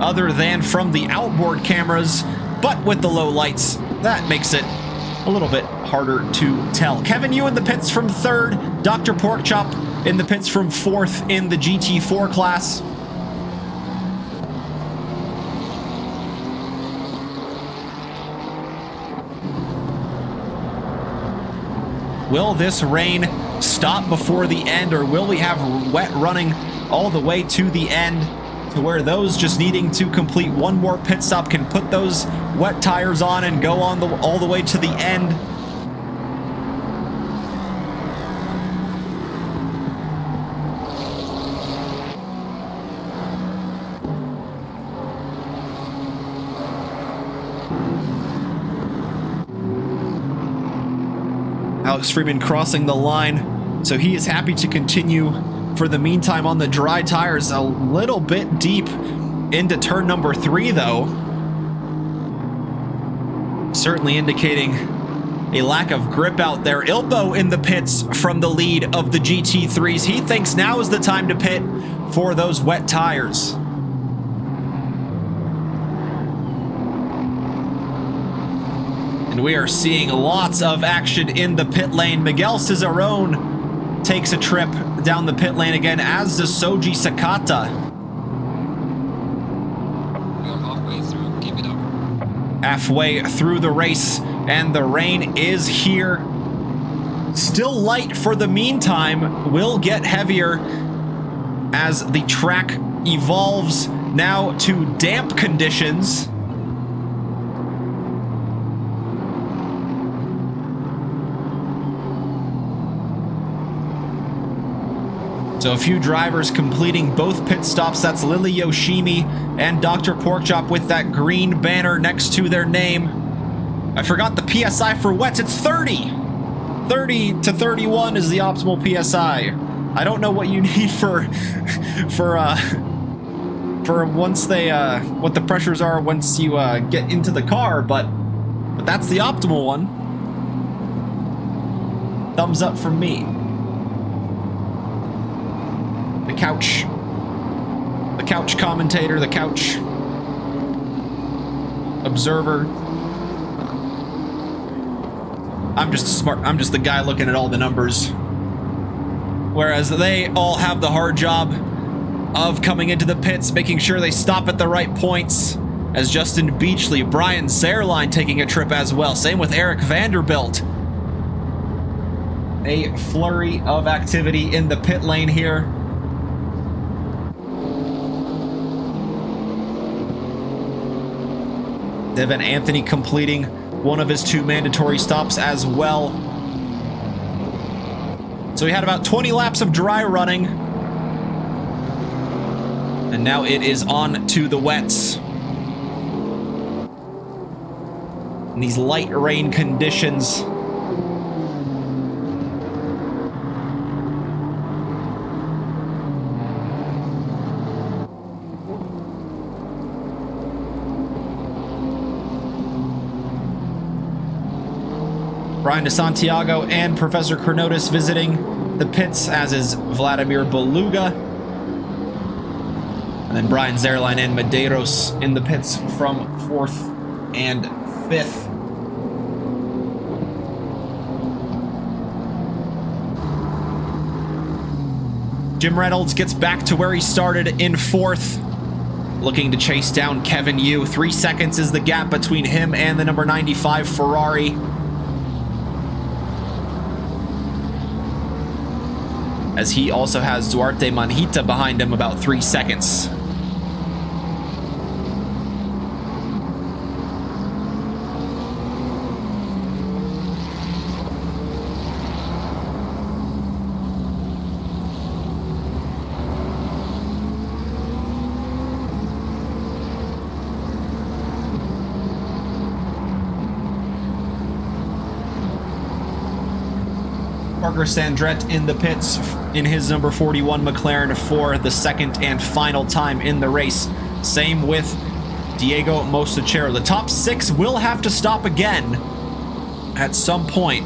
other than from the outboard cameras, but with the low lights, that makes it a little bit harder to tell. Kevin Yu in the pits from 3rd, Dr. Porkchop in the pits from 4th in the GT4 class. Will this rain stop before the end, or will we have wet running all the way to the end to where those just needing to complete one more pit stop can put those wet tires on and go on all the way to the end? Alex Freeman crossing the line, so he is happy to continue for the meantime on the dry tires. A little bit deep into turn number 3 though, certainly indicating a lack of grip out there. Ilpo in the pits from the lead of the GT3s. He thinks now is the time to pit for those wet tires. And we are seeing lots of action in the pit lane. Miguel Cicerone takes a trip down the pit lane again, as does Soji Sakata. We are halfway through. Keep it up. Halfway through the race, and the rain is here. Still light for the meantime, will get heavier as the track evolves now to damp conditions. So a few drivers completing both pit stops. That's Lily Yoshimi and Dr. Porkchop with that green banner next to their name. I forgot the PSI for wets. It's 30. 30 to 31 is the optimal PSI. I don't know what you need for once they what the pressures are once you get into the car, but that's the optimal one. Thumbs up from me. The couch commentator, the couch observer. I'm just the guy looking at all the numbers. Whereas they all have the hard job of coming into the pits, making sure they stop at the right points. As Justin Beachley, Brian Zerline taking a trip as well. Same with Eric Vanderbilt. A flurry of activity in the pit lane here. Devin Anthony completing one of his 2 mandatory stops as well. So we had about 20 laps of dry running. And now it is on to the wets. In these light rain conditions. Brian DeSantiago and Professor Chronotis visiting the pits, as is Vladimir Beluga. And then Brian Zerline and Medeiros in the pits from 4th and 5th. Jim Reynolds gets back to where he started in 4th, looking to chase down Kevin Yu. 3 seconds is the gap between him and the number 95 Ferrari. As he also has Duarte Manhita behind him, about 3 seconds. Parker Sandrett in the pits in his number 41 McLaren for the second and final time in the race. Same with Diego Mostachero. The top 6 will have to stop again at some point.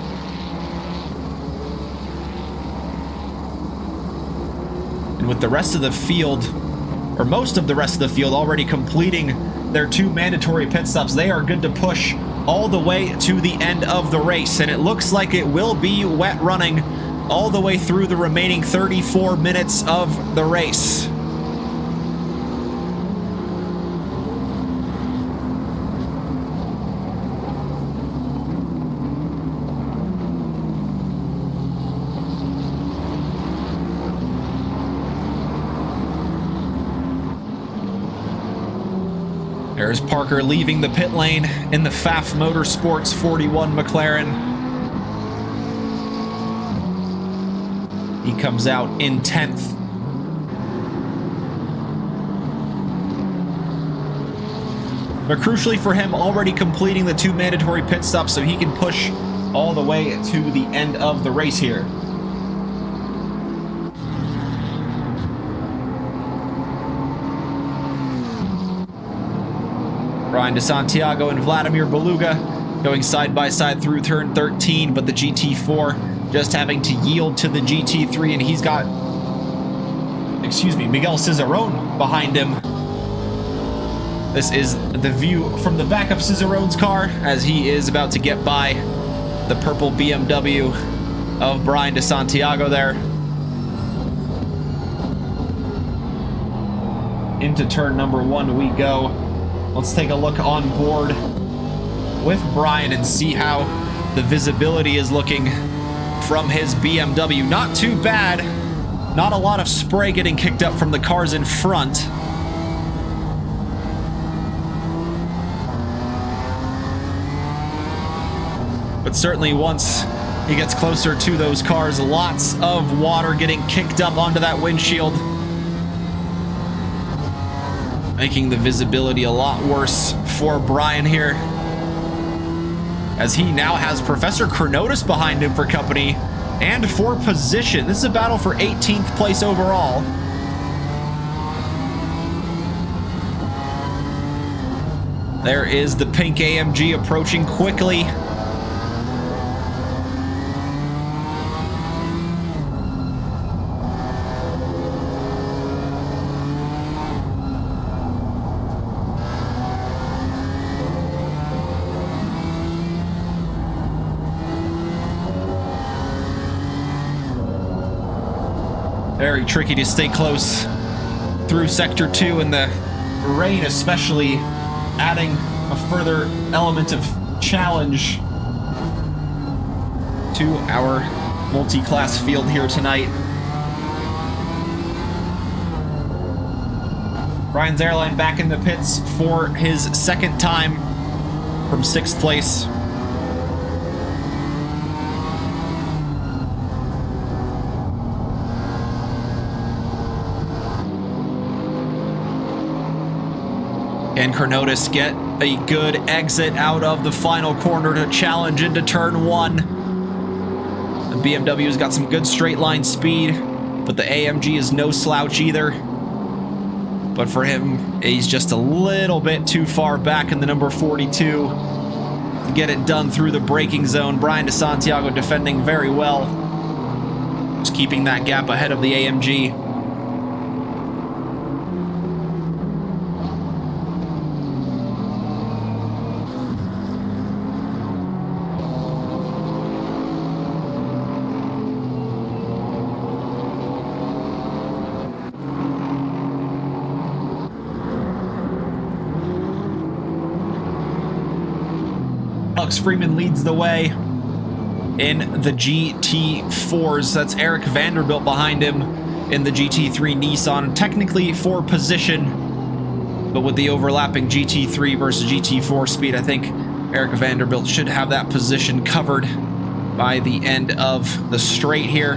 And with the rest of the field, or most of the rest of the field, already completing their 2 mandatory pit stops, they are good to push all the way to the end of the race. And it looks like it will be wet running all the way through the remaining 34 minutes of the race. There's Parker leaving the pit lane in the Pfaff Motorsports 41 McLaren. He comes out in 10th. But crucially for him, already completing the 2 mandatory pit stops so he can push all the way to the end of the race here. Brian DeSantiago and Vladimir Beluga going side by side through turn 13, but the GT4 just having to yield to the GT3, and he's got, Miguel Cicerone behind him. This is the view from the back of Cicerone's car as he is about to get by the purple BMW of Brian DeSantiago there. Into turn number 1 we go. Let's take a look on board with Brian and see how the visibility is looking from his BMW. Not too bad. Not a lot of spray getting kicked up from the cars in front. But certainly once he gets closer to those cars, lots of water getting kicked up onto that windshield, making the visibility a lot worse for Brian here, as he now has Professor Chronotis behind him for company and for position. This is a battle for 18th place overall. There is the pink AMG approaching quickly. Very tricky to stay close through Sector 2, and the rain especially adding a further element of challenge to our multi-class field here tonight. Brian's airline back in the pits for his second time from 6th place. Can Chronotis get a good exit out of the final corner to challenge into turn 1? The BMW's got some good straight line speed, but the AMG is no slouch either. But for him, he's just a little bit too far back in the number 42 to get it done through the braking zone. Brian DeSantiago defending very well, just keeping that gap ahead of the AMG. Alex Freeman leads the way in the GT4s. That's Eric Vanderbilt behind him in the GT3 Nissan, technically for position, but with the overlapping GT3 versus GT4 speed, I think Eric Vanderbilt should have that position covered by the end of the straight here,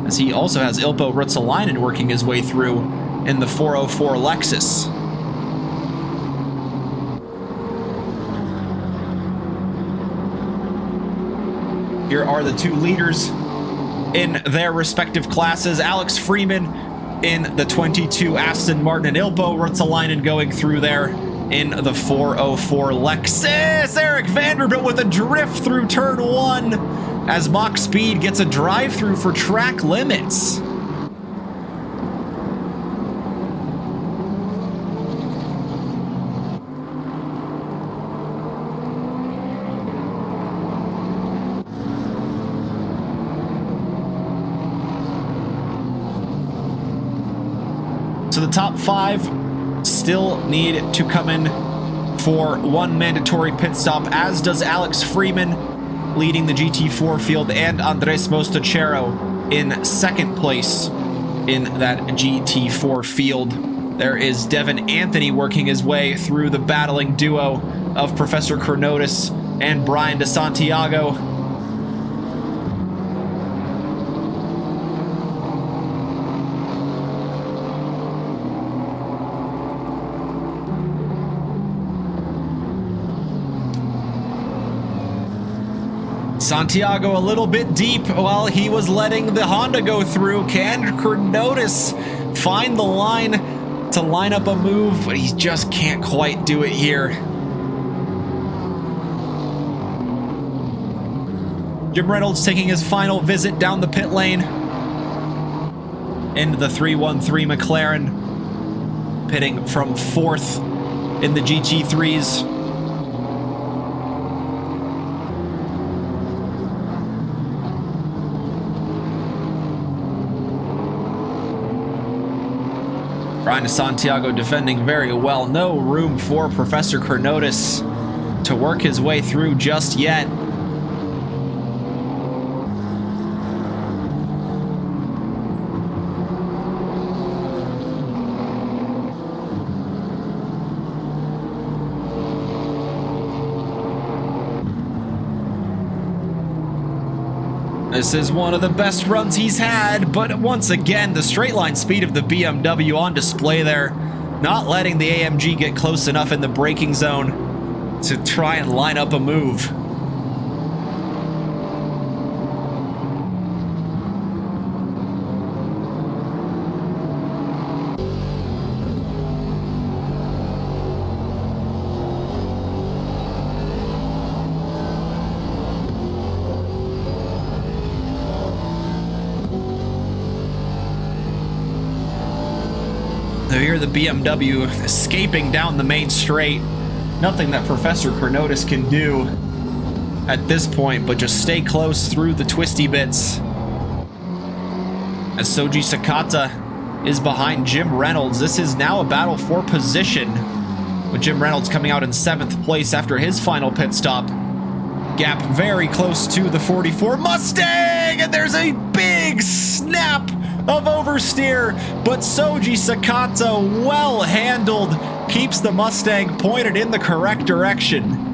as he also has Ilpo Ruotsalainen working his way through in the 404 Lexus. Here are the two leaders in their respective classes. Alex Freeman in the 22 Aston Martin, and Ilpo Ruotsalainen going through there in the 404 Lexus. Eric Vanderbilt with a drift through turn 1 as Mach Speed gets a drive-through for track limits. So the top 5 still need to come in for one mandatory pit stop, as does Alex Freeman leading the GT4 field, and Andres Mostachero in 2nd place in that GT4 field. There is Devin Anthony working his way through the battling duo of Professor Chronotis and Brian DeSantiago. Santiago a little bit deep while he was letting the Honda go through. Can Chronotis find the line to line up a move? But he just can't quite do it here. Jim Reynolds taking his final visit down the pit lane into the 313 McLaren, pitting from 4th in the GT3s. Brian Santiago defending very well. No room for Professor Chronotis to work his way through just yet. This is one of the best runs he's had, but once again, the straight line speed of the BMW on display there, not letting the AMG get close enough in the braking zone to try and line up a move. So here the BMW escaping down the main straight. Nothing that Professor Chronotis can do at this point, but just stay close through the twisty bits. As Soji Sakata is behind Jim Reynolds, this is now a battle for position, with Jim Reynolds coming out in 7th place after his final pit stop. Gap very close to the 44 Mustang, and there's a big snap of oversteer, but Soji Sakata, well handled, keeps the Mustang pointed in the correct direction.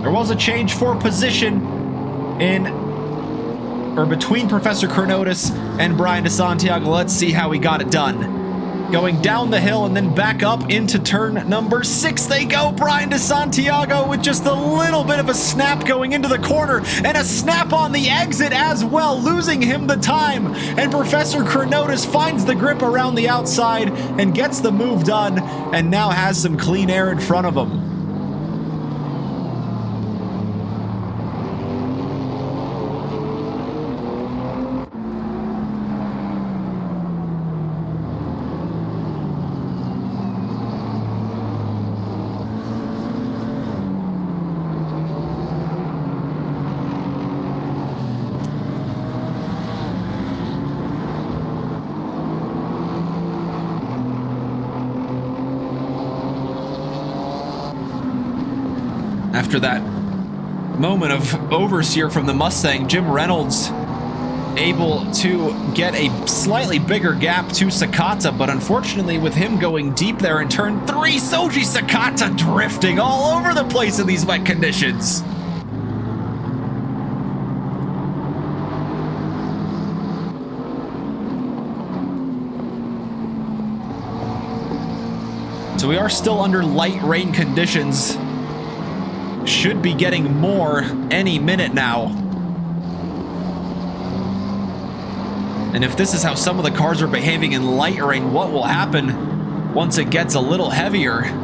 There was a change for position between Professor Chronotis and Brian DeSantiago. Let's see how he got it done. Going down the hill and then back up into turn number 6 they go. Brian DeSantiago with just a little bit of a snap going into the corner and a snap on the exit as well, losing him the time. And Professor Chronotis finds the grip around the outside and gets the move done, and now has some clean air in front of him. After that moment of oversteer from the Mustang, Jim Reynolds able to get a slightly bigger gap to Sakata, but unfortunately with him going deep there in turn 3, Soji Sakata drifting all over the place in these wet conditions. So we are still under light rain conditions. Should be getting more any minute now. And if this is how some of the cars are behaving in light rain, what will happen once it gets a little heavier?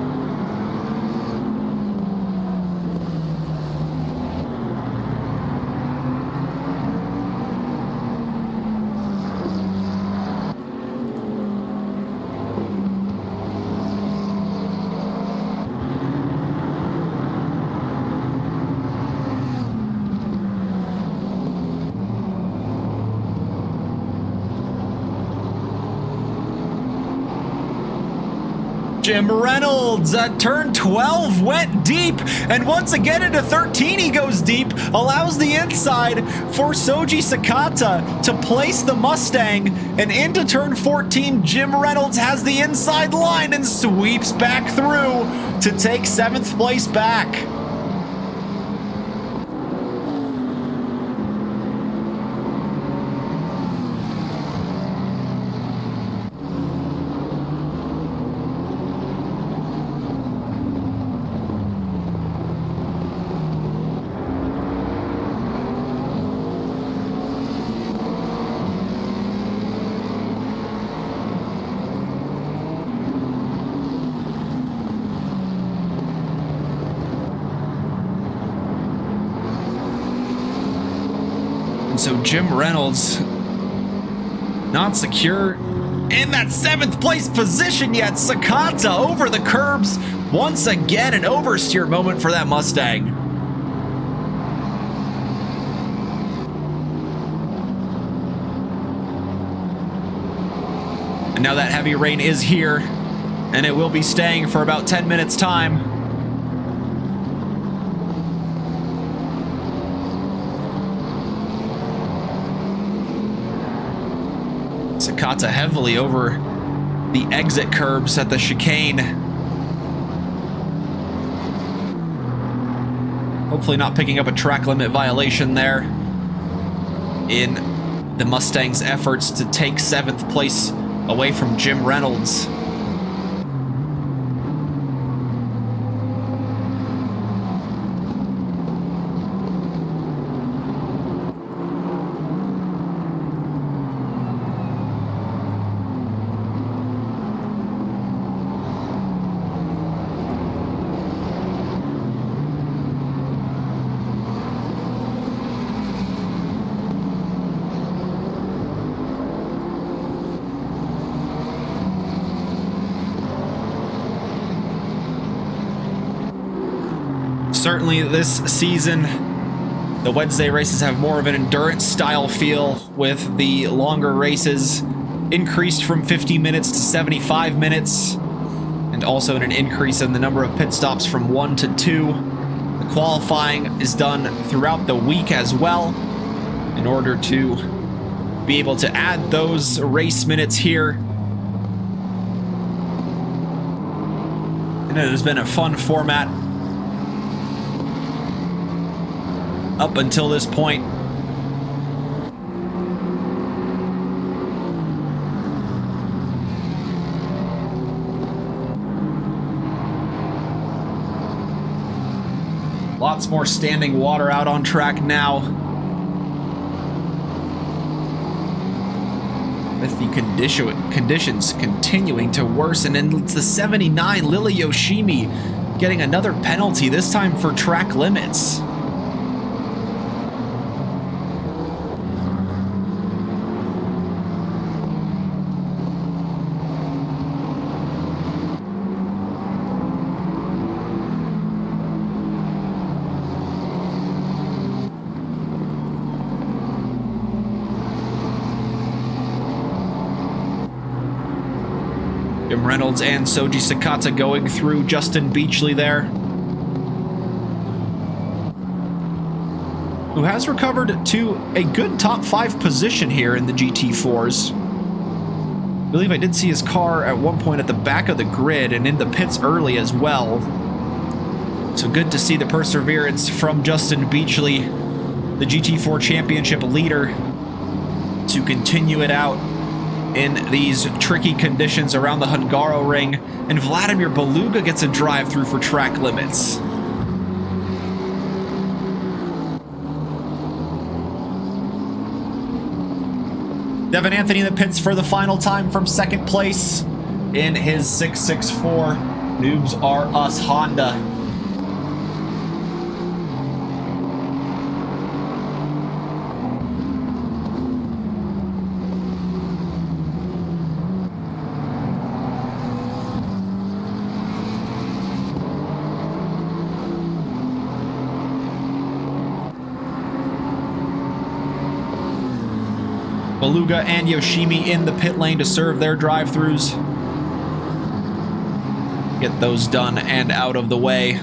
Jim Reynolds at turn 12 went deep, and once again into 13 he goes deep, allows the inside for Soji Sakata to place the Mustang, and into turn 14 Jim Reynolds has the inside line and sweeps back through to take 7th place back. So Jim Reynolds not secure in that 7th place position yet. Sakata over the curbs once again, an oversteer moment for that Mustang. And now that heavy rain is here, and it will be staying for about 10 minutes time. Sakata heavily over the exit curbs at the chicane. Hopefully not picking up a track limit violation there in the Mustang's efforts to take 7th place away from Jim Reynolds. Certainly this season, the Wednesday races have more of an endurance style feel, with the longer races increased from 50 minutes to 75 minutes, and also an increase in the number of pit stops from 1 to 2. The qualifying is done throughout the week as well, in order to be able to add those race minutes here. And it has been a fun format up until this point. Lots more standing water out on track now, with the conditions continuing to worsen. And it's the 79 Lily Yoshimi getting another penalty, this time for track limits. Jim Reynolds and Soji Sakata going through Justin Beachley there, who has recovered to a good top 5 position here in the GT4s. I believe I did see his car at one point at the back of the grid and in the pits early as well. So good to see the perseverance from Justin Beachley, the GT4 championship leader, to continue it out in these tricky conditions around the Hungaroring. And Vladimir Beluga gets a drive-through for track limits. Devin Anthony in the pits for the final time from 2nd place in his 664 Noobs R Us Honda. Beluga and Yoshimi in the pit lane to serve their drive-throughs. Get those done and out of the way.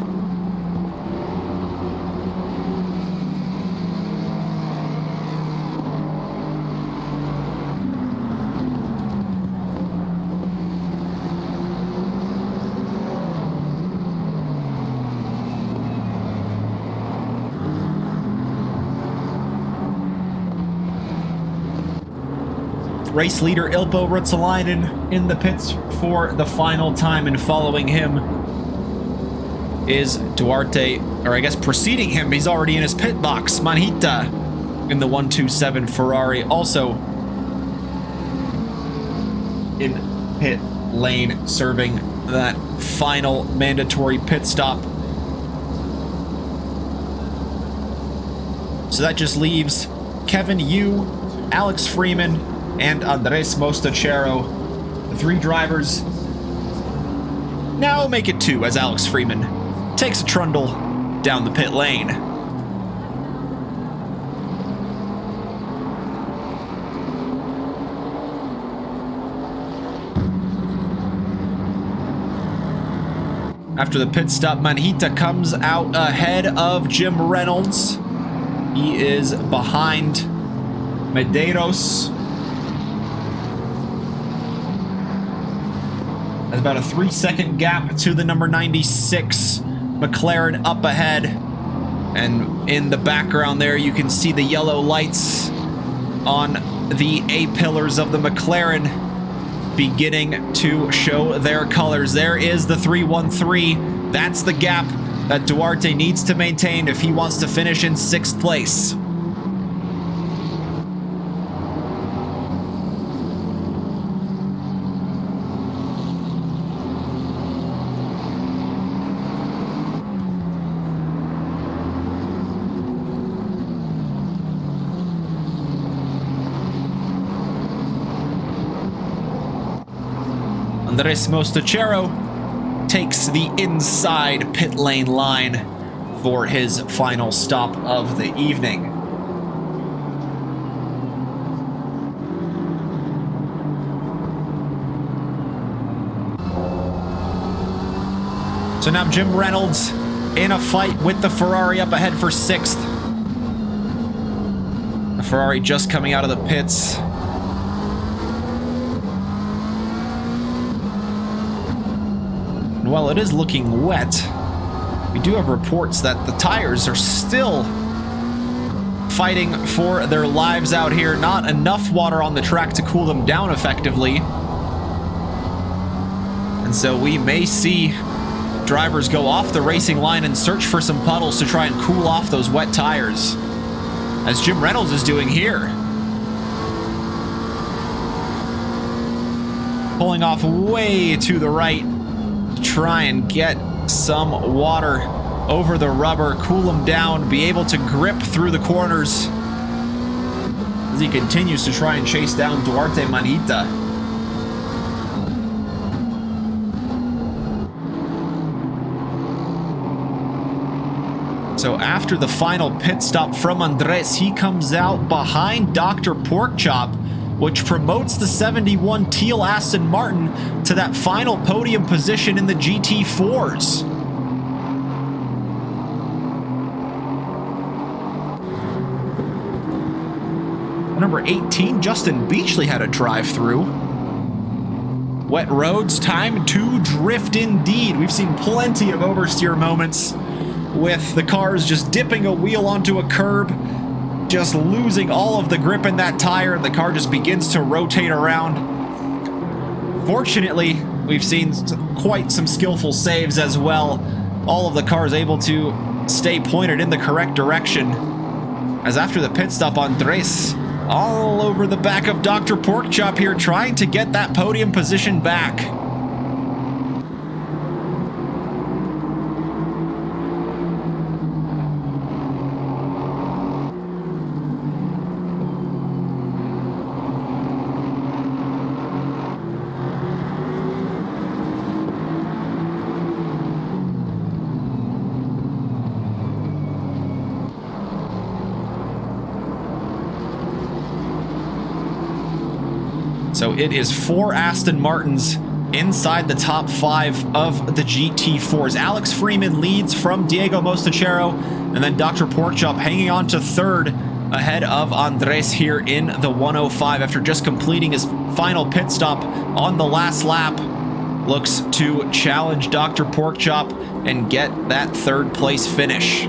Race leader Ilpo Ruotsalainen in the pits for the final time, and following him is Duarte, or I guess preceding him, he's already in his pit box, Manhita in the 127 Ferrari, also in pit lane, serving that final mandatory pit stop. So that just leaves Kevin Yu, Alex Freeman, and Andres Mostachero. The 3 drivers now make it 2 as Alex Freeman takes a trundle down the pit lane. After the pit stop, Manhita comes out ahead of Jim Reynolds. He is behind Medeiros. There's about a 3-second gap to the number 96 McLaren up ahead. And in the background there, you can see the yellow lights on the A-pillars of the McLaren beginning to show their colors. There is the 313. That's the gap that Duarte needs to maintain if he wants to finish in 6th place. Andres Mostachero takes the inside pit lane line for his final stop of the evening. So now Jim Reynolds in a fight with the Ferrari up ahead for 6th. The Ferrari just coming out of the pits. While it is looking wet, we do have reports that the tires are still fighting for their lives out here. Not enough water on the track to cool them down effectively. And so we may see drivers go off the racing line and search for some puddles to try and cool off those wet tires, as Jim Reynolds is doing here. Pulling off way to the right, try and get some water over the rubber, cool them down, be able to grip through the corners as he continues to try and chase down Duarte Manhita. So after the final pit stop from Andres, he comes out behind Dr. Porkchop, which promotes the 71 teal Aston Martin to that final podium position in the GT4s. Number 18, Justin Beachley had a drive-through. Wet roads, time to drift indeed. We've seen plenty of oversteer moments with the cars just dipping a wheel onto a curb, just losing all of the grip in that tire, and the car just begins to rotate around. Fortunately, we've seen quite some skillful saves as well. All of the cars able to stay pointed in the correct direction. As after the pit stop, Andres all over the back of Dr. Porkchop here, trying to get that podium position back. So it is 4 Aston Martins inside the top 5 of the GT4s. Alex Freeman leads from Diego Mostachero, and then Dr. Porkchop hanging on to 3rd ahead of Andres here in the 105 after just completing his final pit stop on the last lap. Looks to challenge Dr. Porkchop and get that 3rd place finish.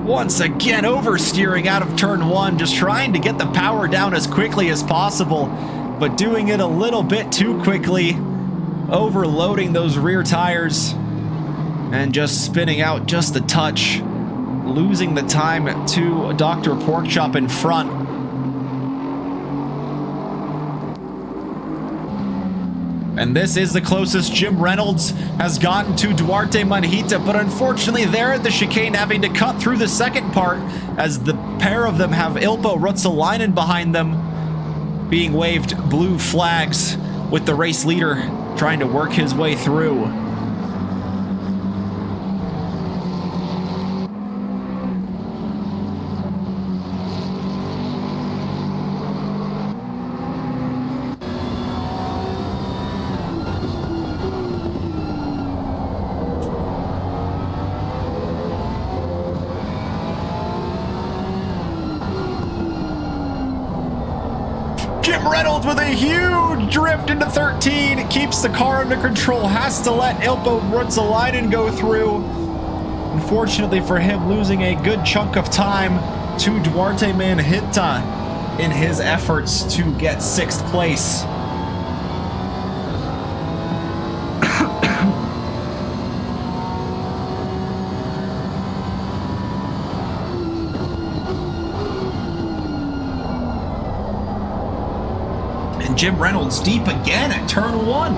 Once again, oversteering out of turn 1, just trying to get the power down as quickly as possible, but doing it a little bit too quickly, overloading those rear tires, and just spinning out just a touch, losing the time to Dr. Porkchop in front. And this is the closest Jim Reynolds has gotten to Duarte Manhita, but unfortunately they're at the chicane having to cut through the second part as the pair of them have Ilpo Ruotsalainen behind them, being waved blue flags with the race leader trying to work his way through. Jim Reynolds with a huge drift into 13, keeps the car under control, has to let Ilpo Ruotsalainen go through. Unfortunately for him, losing a good chunk of time to Duarte Manhita in his efforts to get 6th place. Jim Reynolds deep again at turn 1.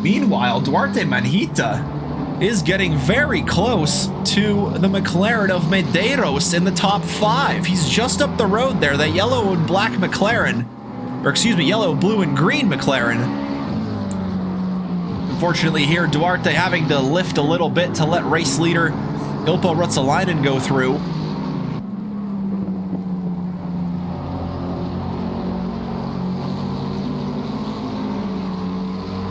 Meanwhile, Duarte Manhita is getting very close to the McLaren of Medeiros in the top 5. He's just up the road there, that yellow and black McLaren. Or excuse me, yellow, blue, and green McLaren. Unfortunately here, Duarte having to lift a little bit to let race leader Ilpo Ruotsalainen go through.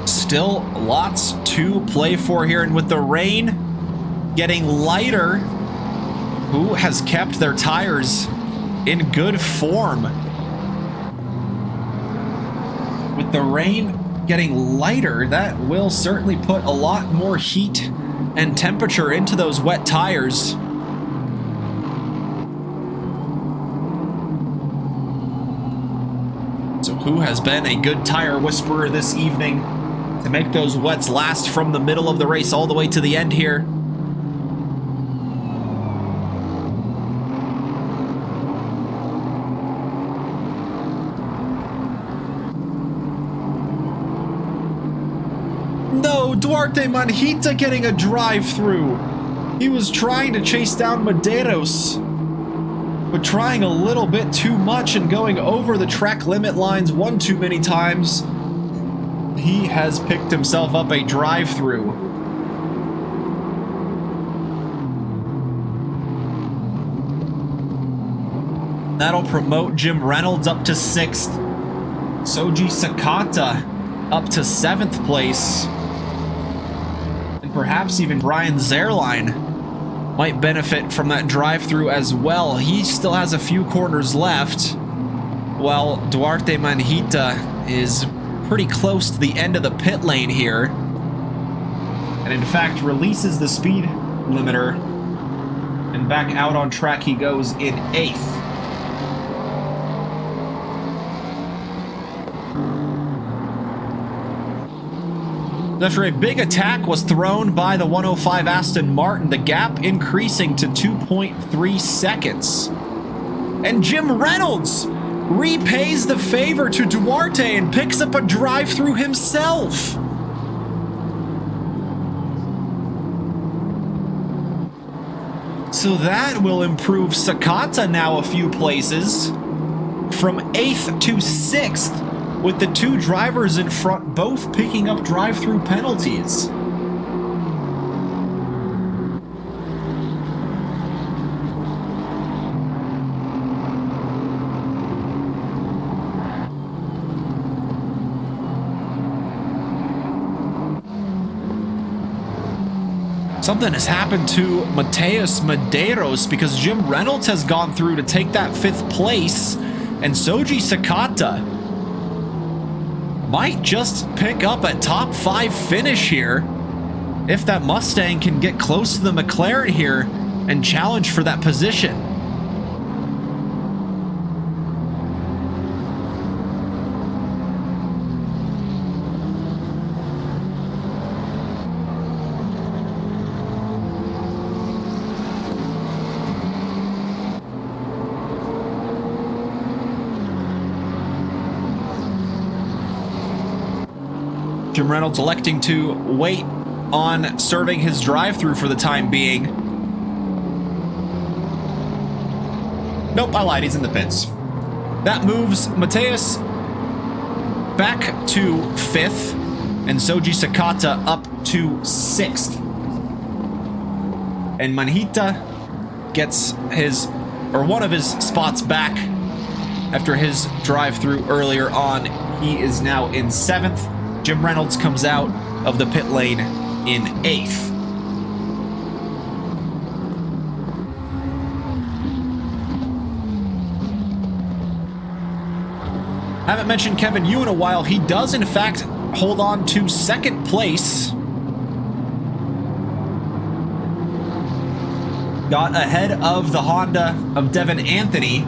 Still lots to play for here, and with the rain getting lighter, who has kept their tires in good form? With the rain getting lighter, that will certainly put a lot more heat and temperature into those wet tires. So who has been a good tire whisperer this evening to make those wets last from the middle of the race all the way to the end here? No, Duarte Manhita getting a drive-through. He was trying to chase down Medeiros, but trying a little bit too much and going over the track limit lines one too many times. He has picked himself up a drive-through. That'll promote Jim Reynolds up to 6th. Soji Sakata up to 7th place. And perhaps even Brian Zerline might benefit from that drive-through as well. He still has a few corners left, while Duarte Manhita is pretty close to the end of the pit lane here. And in fact releases the speed limiter, and back out on track he goes in 8th. After a big attack was thrown by the 105 Aston Martin, the gap increasing to 2.3 seconds. And Jim Reynolds repays the favor to Duarte and picks up a drive-through himself. So that will improve Sakata now a few places, from 8th to 6th. With the 2 drivers in front both picking up drive-through penalties. Something has happened to Mateus Medeiros, because Jim Reynolds has gone through to take that 5th place, and Soji Sakata might just pick up a top 5 finish here if that Mustang can get close to the McLaren here and challenge for that position. Jim Reynolds electing to wait on serving his drive-through for the time being. Nope, I lied. He's in the pits. That moves Mateus back to 5th and Soji Sakata up to 6th. And Manhita gets one of his spots back after his drive-through earlier on. He is now in 7th. Jim Reynolds comes out of the pit lane in 8th. Haven't mentioned Kevin Yu in a while. He does, in fact, hold on to 2nd place. Got ahead of the Honda of Devin Anthony.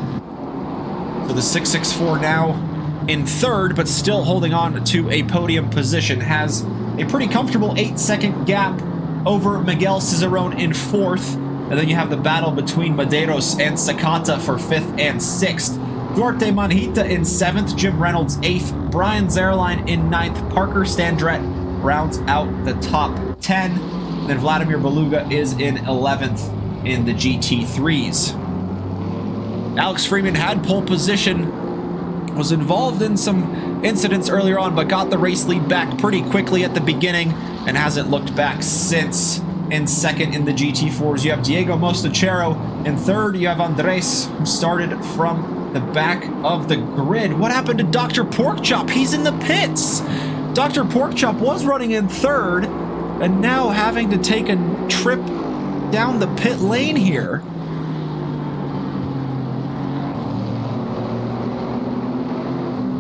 So the 664 now in 3rd, but still holding on to a podium position. Has a pretty comfortable 8-second gap over Miguel Cicerone in 4th. And then you have the battle between Medeiros and Sakata for 5th and 6th. Duarte Manhita in 7th, Jim Reynolds 8th, Brian Zerline in 9th, Parker Standret rounds out the top 10, then Vladimir Beluga is in 11th in the GT3s. Alex Freeman had pole position, was involved in some incidents earlier on, but got the race lead back pretty quickly at the beginning and hasn't looked back since. In 2nd in the GT4s, you have Diego Mostachero. In 3rd, you have Andres, who started from the back of the grid. What happened to Dr. Porkchop? He's in the pits. Dr. Porkchop was running in 3rd and now having to take a trip down the pit lane here.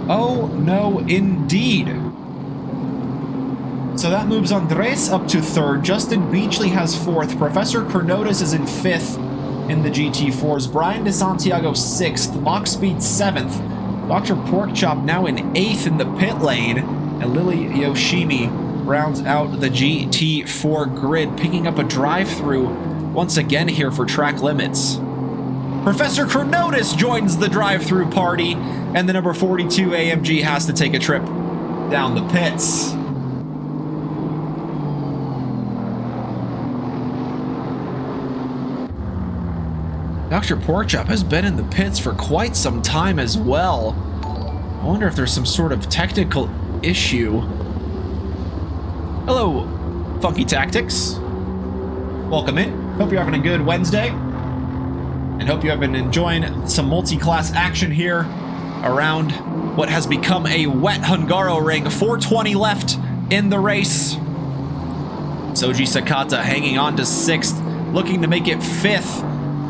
Oh, no, indeed. So that moves Andres up to 3rd. Justin Beachley has 4th. Professor Chronotis is in 5th in the GT4s. Brian DeSantiago 6th. Mach Speed 7th. Dr. Porkchop now in 8th in the pit lane. And Lily Yoshimi rounds out the GT4 grid, picking up a drive-through once again here for track limits. Professor Chronotis joins the drive-through party, and the number 42 AMG has to take a trip down the pits. Dr. Porkchop has been in the pits for quite some time as well. I wonder if there's some sort of technical issue. Hello, Funky Tactics. Welcome in. Hope you're having a good Wednesday. And hope you have been enjoying some multi-class action here around what has become a wet Hungaroring. 420 left in the race. Soji Sakata hanging on to 6th, looking to make it 5th.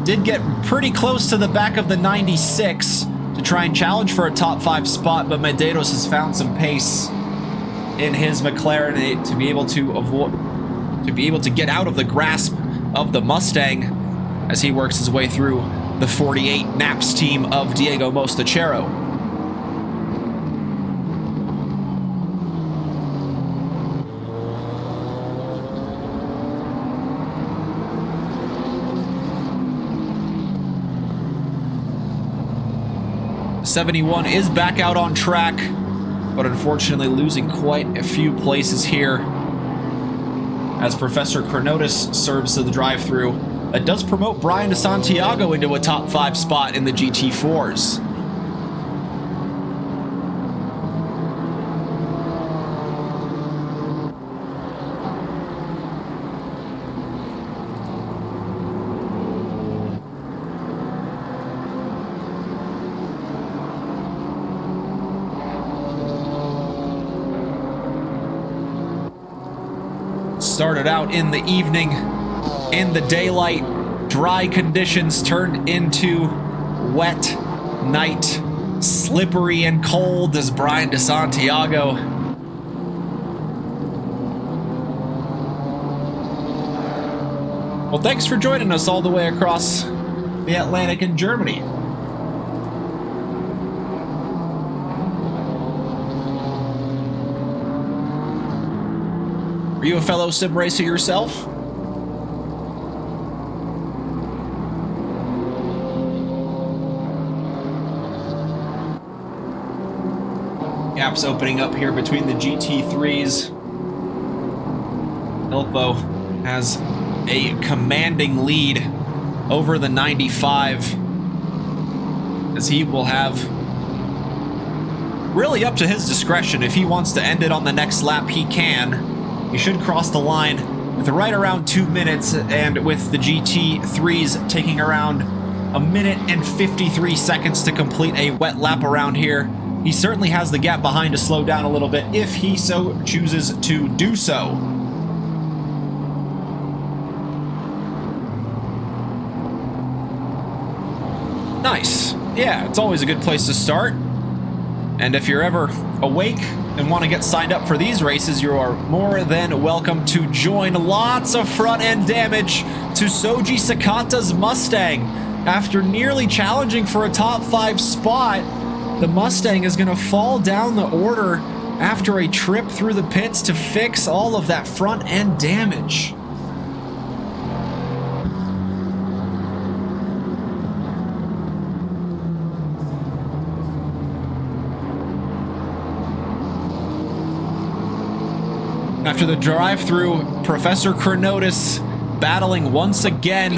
Did get pretty close to the back of the 96 to try and challenge for a top 5 spot, but Medeiros has found some pace in his McLaren to be able to get out of the grasp of the Mustang as he works his way through the 48 Naps team of Diego Mostachero. '71 is back out on track, but unfortunately losing quite a few places here as Professor Chronotis serves to the drive-through. That does promote Brian DeSantiago into a top 5 spot in the GT4s. Started out in the evening, in the daylight, dry conditions turned into wet night, slippery and cold as Brian DeSantiago well, thanks for joining us all the way across the Atlantic in Germany. Are you a fellow sim racer yourself? Gaps opening up here between the GT3s Ilpo has a commanding lead over the 95, as he will have really up to his discretion. If he wants to end it on the next lap, he can. He should cross the line with right around 2 minutes, and with the GT3s taking around 1 minute and 53 seconds to complete a wet lap around here, he certainly has the gap behind to slow down a little bit if he so chooses to do so. Nice. Yeah, it's always a good place to start. And if you're ever awake and want to get signed up for these races, you are more than welcome to join. Lots of front end damage to Soji Sakata's Mustang. After nearly challenging for a top 5 spot, the Mustang is going to fall down the order after a trip through the pits to fix all of that front end damage. After the drive-through, Professor Chronotis battling once again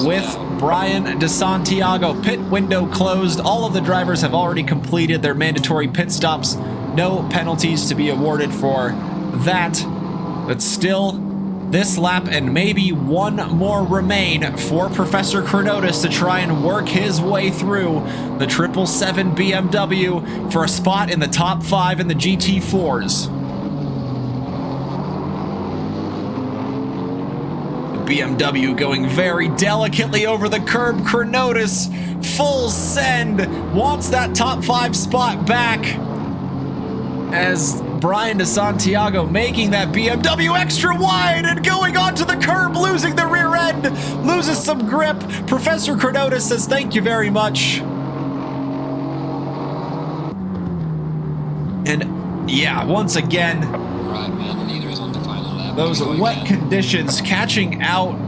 with Brian DeSantiago. Pit window closed. All of the drivers have already completed their mandatory pit stops. No penalties to be awarded for that. But still, this lap and maybe one more remain for Professor Chronotis to try and work his way through the 777 BMW for a spot in the top 5 in the GT4s. BMW going very delicately over the curb. Chronotis, full send, wants that top 5 spot back, as Brian DeSantiago making that BMW extra wide and going onto the curb, losing the rear end, loses some grip. Professor Chronotis says thank you very much. And yeah, once again, Right, man. Leaders on the final lap. those wet conditions catching out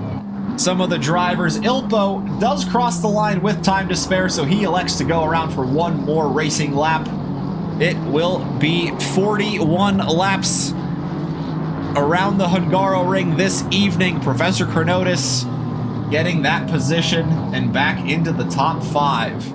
some of the drivers. Ilpo does cross the line with time to spare, so he elects to go around for one more racing lap. It will be 41 laps around the Hungaroring this evening. Professor Chronotis getting that position and back into the top 5.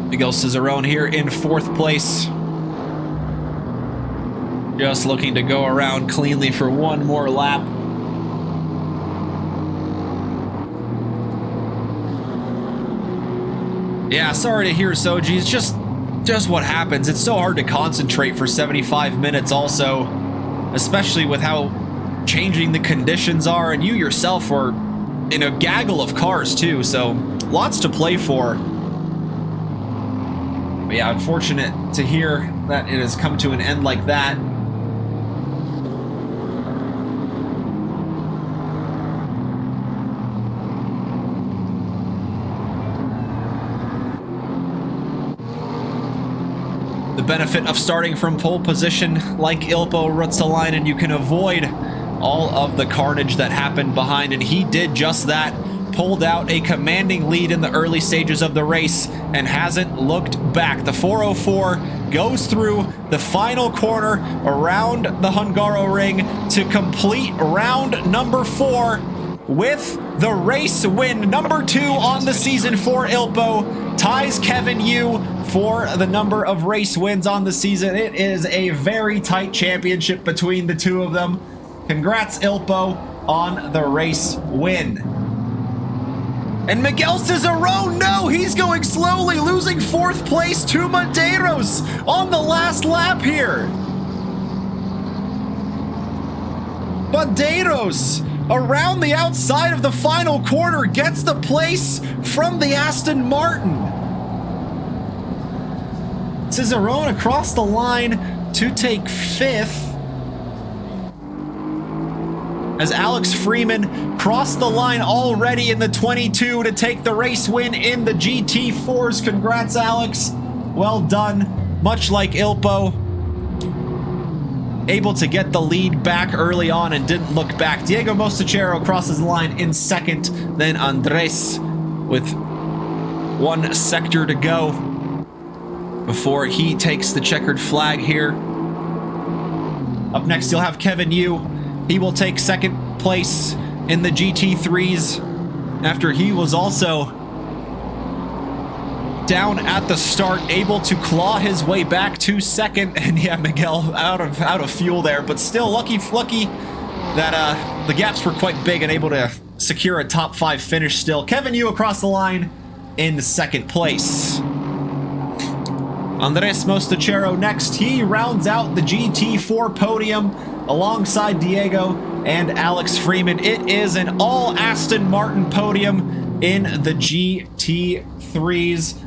Miguel Cicerone here in 4th place. Just looking to go around cleanly for one more lap. Yeah, sorry to hear, Soji. It's just what happens. It's so hard to concentrate for 75 minutes also, especially with how changing the conditions are, and you yourself were in a gaggle of cars too, so lots to play for. But yeah, unfortunate to hear that it has come to an end like that. The benefit of starting from pole position like Ilpo Ruotsalainen, you can avoid all of the carnage that happened behind, and he did just that. Pulled out a commanding lead in the early stages of the race and hasn't looked back. The 404 goes through the final corner around the Hungaroring to complete round number 4 with the race win. Number 2 on the season for Ilpo. Ties Kevin Yu for the number of race wins on the season. It is a very tight championship between the two of them. Congrats, Ilpo, on the race win. And Miguel Cicerone, no, he's going slowly, losing 4th place to Medeiros on the last lap here. Medeiros, around the outside of the final corner, gets the place from the Aston Martin. Cicerone across the line to take 5th, as Alex Freeman crossed the line already in the 22 to take the race win in the GT4s. Congrats, Alex. Well done. Much like Ilpo. able to get the lead back early on and didn't look back. Diego Mostachero crosses the line in second, then Andres with one sector to go before he takes the checkered flag here. Up next, you'll have Kevin Yu. He will take second place in the GT3s after he was also down at the start, able to claw his way back to second. And yeah, Miguel out of fuel there, but still lucky that the gaps were quite big and able to secure a top 5 finish still. Kevin Yu across the line in second place. Andres Mostachero next. He rounds out the GT4 podium alongside Diego and Alex Freeman. It is an all Aston Martin podium in the GT3s,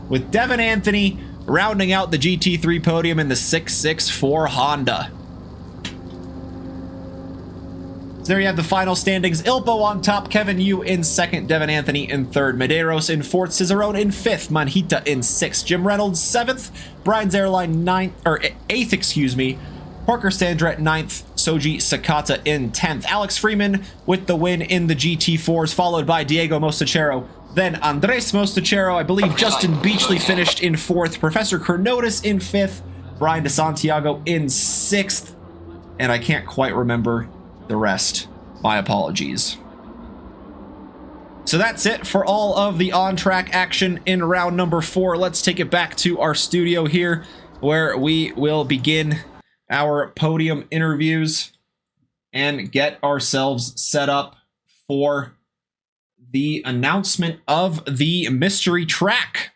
with Devin Anthony rounding out the GT3 podium in the 664 Honda. So there you have the final standings. Ilpo on top, Kevin Yu in second, Devin Anthony in third, Medeiros in fourth, Cicerone in fifth, Manhita in sixth, Jim Reynolds seventh, Brian's Airline eighth, excuse me, Parker Sandra ninth, Soji Sakata in 10th. Alex Freeman with the win in the GT4s, followed by Diego Mostachero, then Andres Mostachero. I believe Justin Beachley finished in fourth, Professor Cornotis in fifth, Brian DeSantiago in sixth, and I can't quite remember the rest. My apologies. So that's it for all of the on-track action in round number 4. Let's take it back to our studio here, where we will begin our podium interviews and get ourselves set up for the announcement of the mystery track.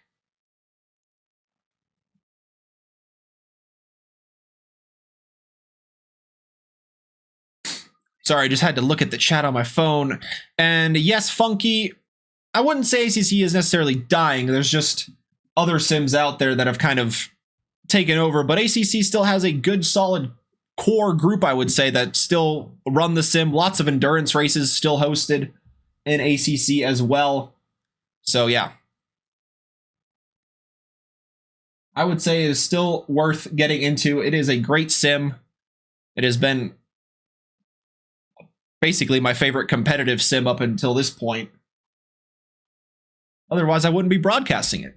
Sorry, I just had to look at the chat on my phone. And yes, Funky, I wouldn't say ACC is necessarily dying. There's just other sims out there that have kind of taken over. But ACC still has a good, solid core group, I would say, that still run the sim. Lots of endurance races still hosted in ACC as well. So yeah, I would say it is still worth getting into. It is a great sim. It has been basically my favorite competitive sim up until this point. Otherwise, I wouldn't be broadcasting it.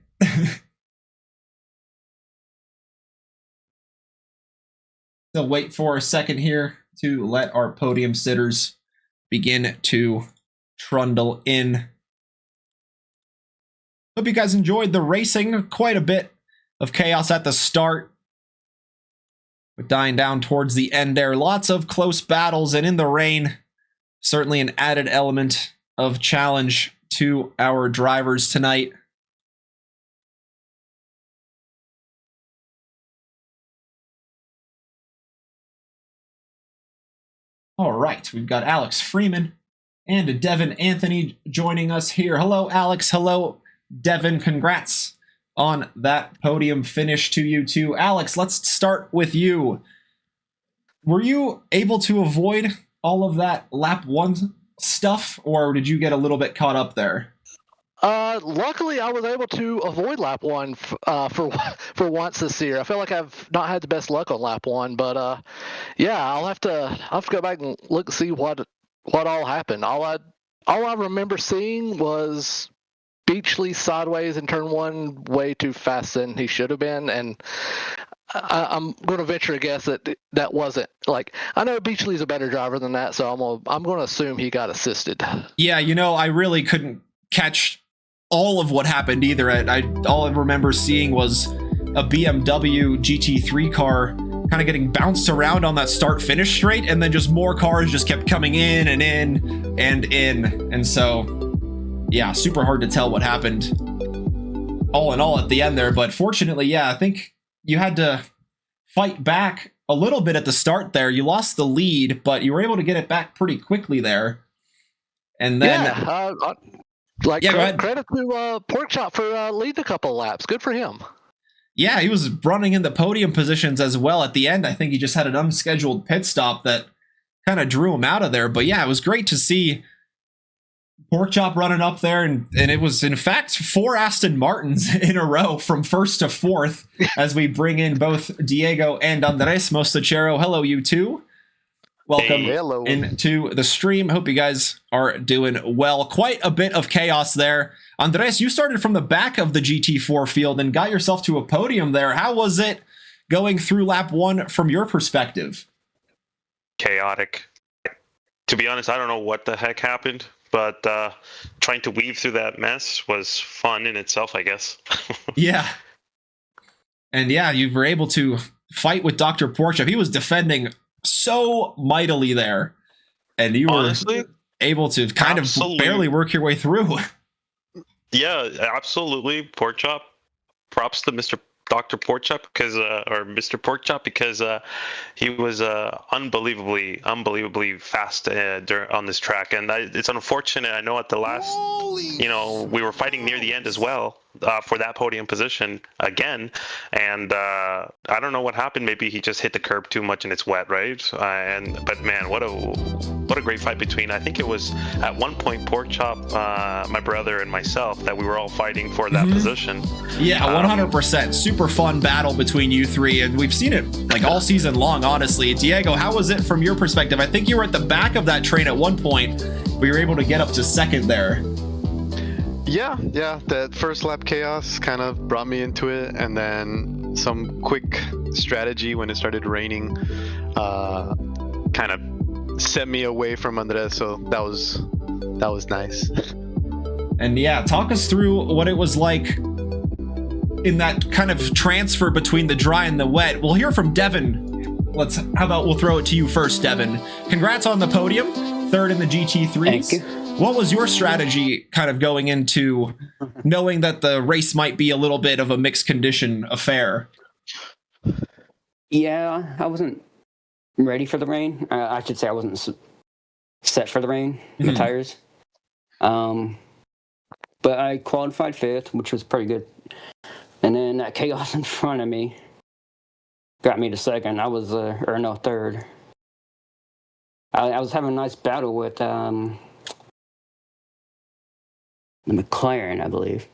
So wait for a second here to let our podium sitters begin to trundle in. Hope you guys enjoyed the racing. Quite a bit of chaos at the start, but dying down towards the end there. Lots of close battles, and in the rain, certainly an added element of challenge to our drivers tonight. All right, we've got Alex Freeman and Devin Anthony joining us here. Hello, Alex. Hello, Devin. Congrats on that podium finish to you too. Alex, let's start with you. Were you able to avoid all of that lap 1 stuff, or did you get a little bit caught up there? Luckily, I was able to avoid lap 1 for once this year. I feel like I've not had the best luck on lap 1, but yeah, I'll have to go back and look see what all happened. All I remember seeing was Beachley sideways in turn 1 way too fast than he should have been, and I'm going to venture a guess that wasn't, like, I know Beachley's a better driver than that, so I'm going to assume he got assisted. Yeah, you know, I really couldn't catch all of what happened either. All I remember seeing was a BMW GT3 car kind of getting bounced around on that start-finish straight, and then just more cars just kept coming in and in and in. And so, yeah, super hard to tell what happened all in all at the end there. But fortunately, yeah, I think you had to fight back a little bit at the start there. You lost the lead, but you were able to get it back pretty quickly there. And then... Yeah, credit to Porkchop for leading a couple of laps. Good for him. Yeah, he was running in the podium positions as well at the end. I think he just had an unscheduled pit stop that kind of drew him out of there. But yeah, it was great to see Pork chop running up there, and it was in fact 4 Aston Martins in a row from first to fourth as we bring in both Diego and Andres Mostachero. Hello, you two. Welcome Hello. into the stream. Hope you guys are doing well. Quite a bit of chaos there. Andres, you started from the back of the GT4 field and got yourself to a podium there. How was it going through lap 1 from your perspective? Chaotic. To be honest, I don't know what the heck happened, but trying to weave through that mess was fun in itself, I guess. Yeah. And yeah, you were able to fight with Dr. Porkchop. He was defending so mightily there, and you were able to kind of barely work your way through. Yeah, absolutely. Porkchop. Props to Dr. Porkchop because he was unbelievably fast on this track, and it's unfortunate. I know at the last, we were fighting near the end as well for that podium position again, and I don't know what happened. Maybe he just hit the curb too much and it's wet, right? But man, what a great fight between. I think it was at one point Porkchop, my brother, and myself that we were all fighting for that position. Yeah, 100%. Super fun battle between you three, and we've seen it like all season long, honestly. Diego, how was it from your perspective? I think you were at the back of that train at one point, but you were able to get up to second there. Yeah, that first lap chaos kind of brought me into it, and then some quick strategy when it started raining kind of set me away from Andres, so that was nice. And yeah, talk us through what it was like in that kind of transfer between the dry and the wet. We'll hear from Devin. How about we'll throw it to you first, Devin. Congrats on the podium, third in the GT3s. Thank you. What was your strategy kind of going into knowing that the race might be a little bit of a mixed condition affair? Yeah, I wasn't ready for the rain. I should say I wasn't set for the rain, the tires. But I qualified 5th, which was pretty good. And then that chaos in front of me got me to 2nd. I was, or no, 3rd. I was having a nice battle with the McLaren, I believe.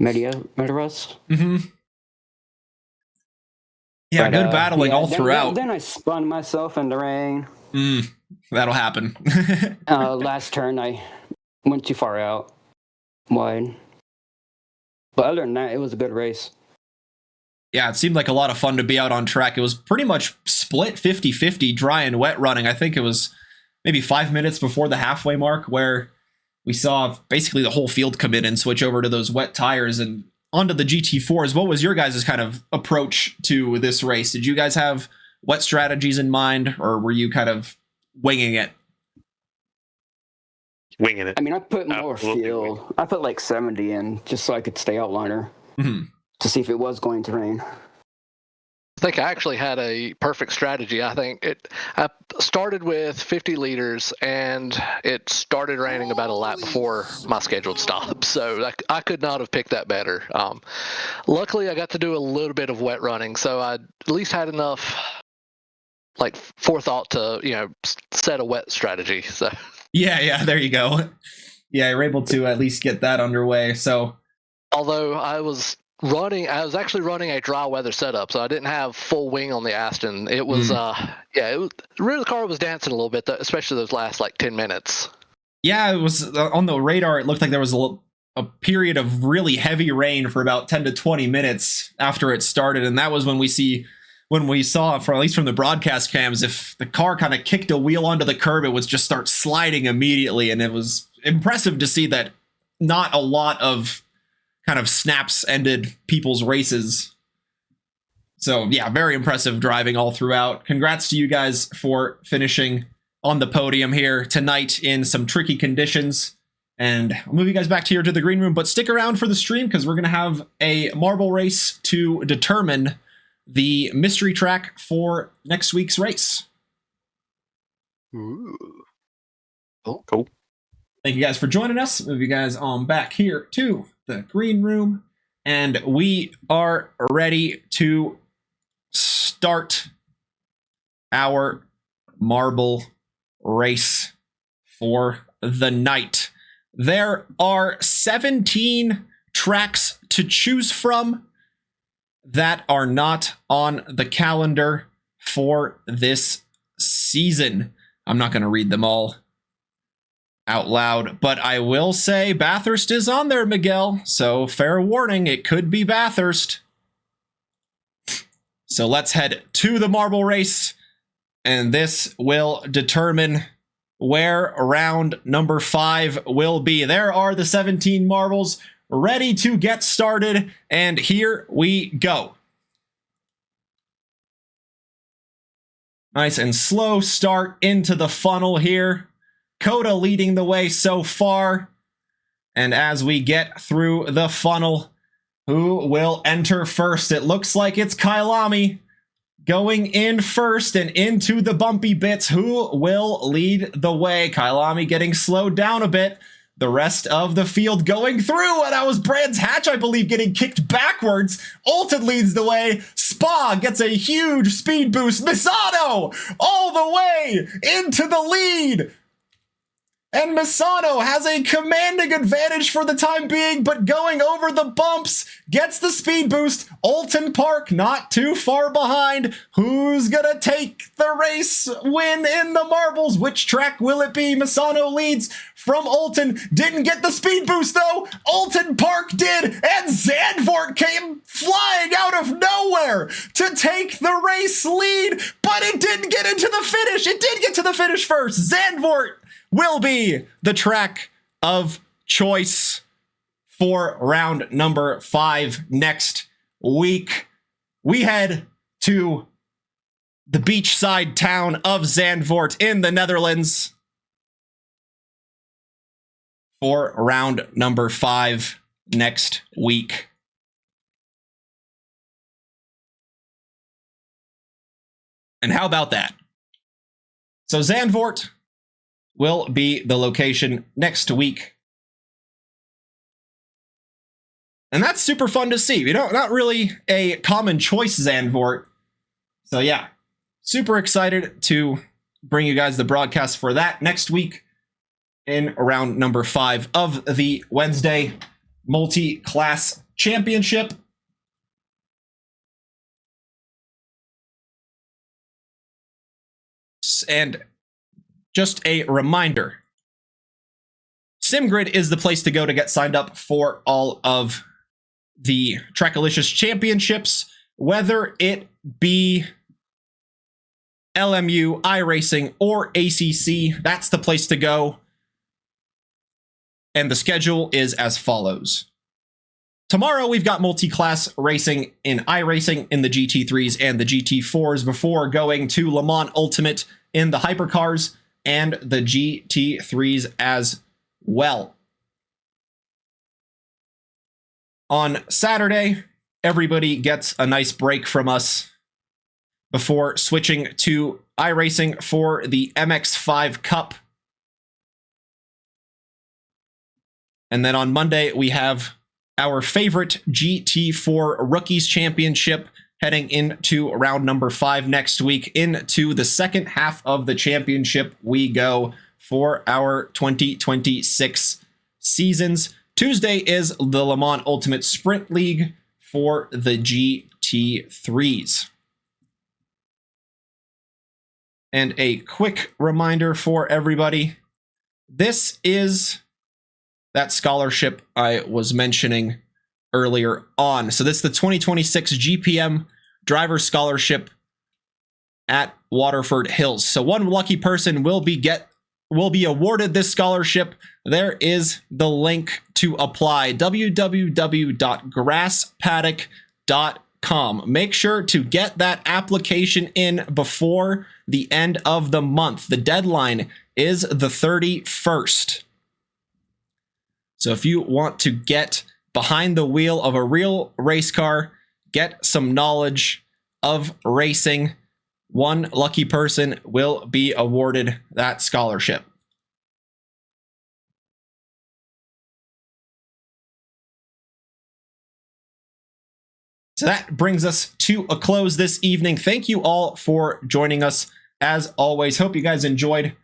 Medeiros. Yeah, good battling all throughout. Then I spun myself in the rain. That'll happen. Last turn, I went too far out wide. But other than that, it was a good race. Yeah, it seemed like a lot of fun to be out on track. It was pretty much split 50-50 dry and wet running. I think it was maybe 5 minutes before the halfway mark where we saw basically the whole field come in and switch over to those wet tires and onto the GT4s. What was your guys' kind of approach to this race? Did you guys have wet strategies in mind, or were you kind of winging it? Winging it. I mean, I put more fuel. I put like 70 in just so I could stay outliner to see if it was going to rain. I think I actually had a perfect strategy. I started with 50 liters, and it started raining about a lap before my scheduled stop. So I could not have picked that better. Luckily, I got to do a little bit of wet running, so I at least had enough forethought to set a wet strategy. So yeah, there you go. Yeah, you're able to at least get that underway. So although I was actually running a dry weather setup, so I didn't have full wing on the Aston. It was, the rear of the car was dancing a little bit, especially those last 10 minutes. Yeah, it was on the radar. It looked like there was a period of really heavy rain for about 10 to 20 minutes after it started, and that was when we saw, at least from the broadcast cams, if the car kind of kicked a wheel onto the curb, it would just start sliding immediately, and it was impressive to see that not a lot of kind of snaps ended people's races. So yeah, very impressive driving all throughout. Congrats to you guys for finishing on the podium here tonight in some tricky conditions. And I'll move you guys back here to the green room, but stick around for the stream because we're going to have a marble race to determine the mystery track for next week's race. Ooh. Cool. Thank you guys for joining us. Move you guys on back here to the green room, and we are ready to start our marble race for the night. there are 17 tracks to choose from that are not on the calendar for this season. I'm not going to read them all out loud, but I will say Bathurst is on there, Miguel. So fair warning, it could be Bathurst. So let's head to the marble race, and this will determine where round number 5 will be. There are the 17 marbles ready to get started, and here we go. Nice and slow start into the funnel here. Coda leading the way so far. And as we get through the funnel, who will enter first? It looks like it's Kailami going in first and into the bumpy bits. Who will lead the way? Kailami getting slowed down a bit. The rest of the field going through, and that was Brands Hatch, I believe, getting kicked backwards. Alton leads the way. Spa gets a huge speed boost. Misano all the way into the lead. And Misano has a commanding advantage for the time being, but going over the bumps, gets the speed boost. Alton Park not too far behind. Who's gonna take the race win in the marbles? Which track will it be? Misano leads from Alton. Didn't get the speed boost though. Alton Park did, and Zandvoort came flying out of nowhere to take the race lead, but it didn't get into the finish. It did get to the finish first. Zandvoort will be the track of choice for round number 5 next week. We head to the beachside town of Zandvoort in the Netherlands for round number 5 next week. And how about that? So Zandvoort will be the location next week. And that's super fun to see. You know, not really a common choice, Zandvoort. So yeah, super excited to bring you guys the broadcast for that next week in round number 5 of the Wednesday Multi-Class Championship. And just a reminder, SimGrid is the place to go to get signed up for all of the Trackalicious Championships, whether it be LMU, iRacing, or ACC. That's the place to go. And the schedule is as follows. Tomorrow, we've got multi-class racing in iRacing in the GT3s and the GT4s before going to Le Mans Ultimate in the hypercars and the GT3s as well. On Saturday, everybody gets a nice break from us before switching to iRacing for the MX5 Cup. And then on Monday, we have our favorite GT4 Rookies Championship heading into round number 5 next week. Into the second half of the championship we go for our 2026 seasons. Tuesday is the Le Mans Ultimate Sprint League for the GT3s. And a quick reminder for everybody, this is that scholarship I was mentioning earlier on. So this is the 2026 GPM Driver Scholarship at Waterford Hills. So one lucky person will be awarded this scholarship. There is the link to apply, www.grasspaddock.com. Make sure to get that application in before the end of the month. The deadline is the 31st. So if you want to get behind the wheel of a real race car, get some knowledge of racing, one lucky person will be awarded that scholarship. So that brings us to a close this evening. Thank you all for joining us. As always, hope you guys enjoyed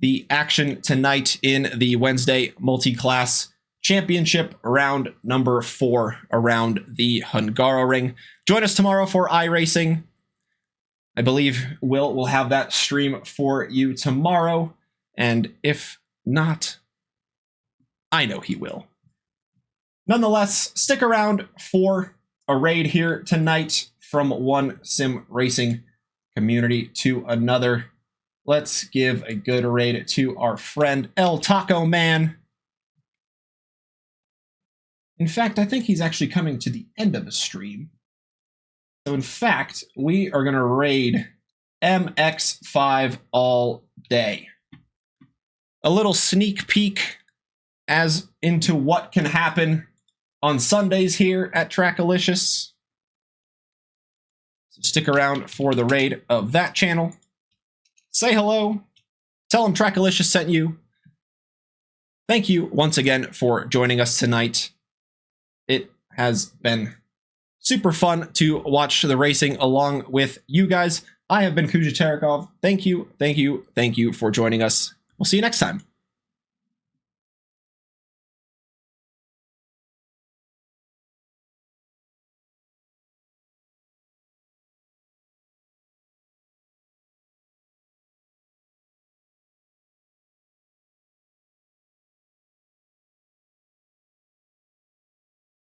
the action tonight in the Wednesday Multiclass Championship, round number 4 around the Hungaroring. Join us tomorrow for iRacing. I believe Will will have that stream for you tomorrow, and if not, I know he will. Nonetheless, stick around for a raid here tonight from one sim racing community to another. Let's give a good raid to our friend El Taco Man. In fact, I think he's actually coming to the end of the stream. So in fact, we are going to raid MX5 all day. A little sneak peek as into what can happen on Sundays here at Trackalicious. So stick around for the raid of that channel. Say hello. Tell them Trackalicious sent you. Thank you once again for joining us tonight. It has been super fun to watch the racing along with you guys. I have been Kuja Terekov. Thank you for joining us. We'll see you next time.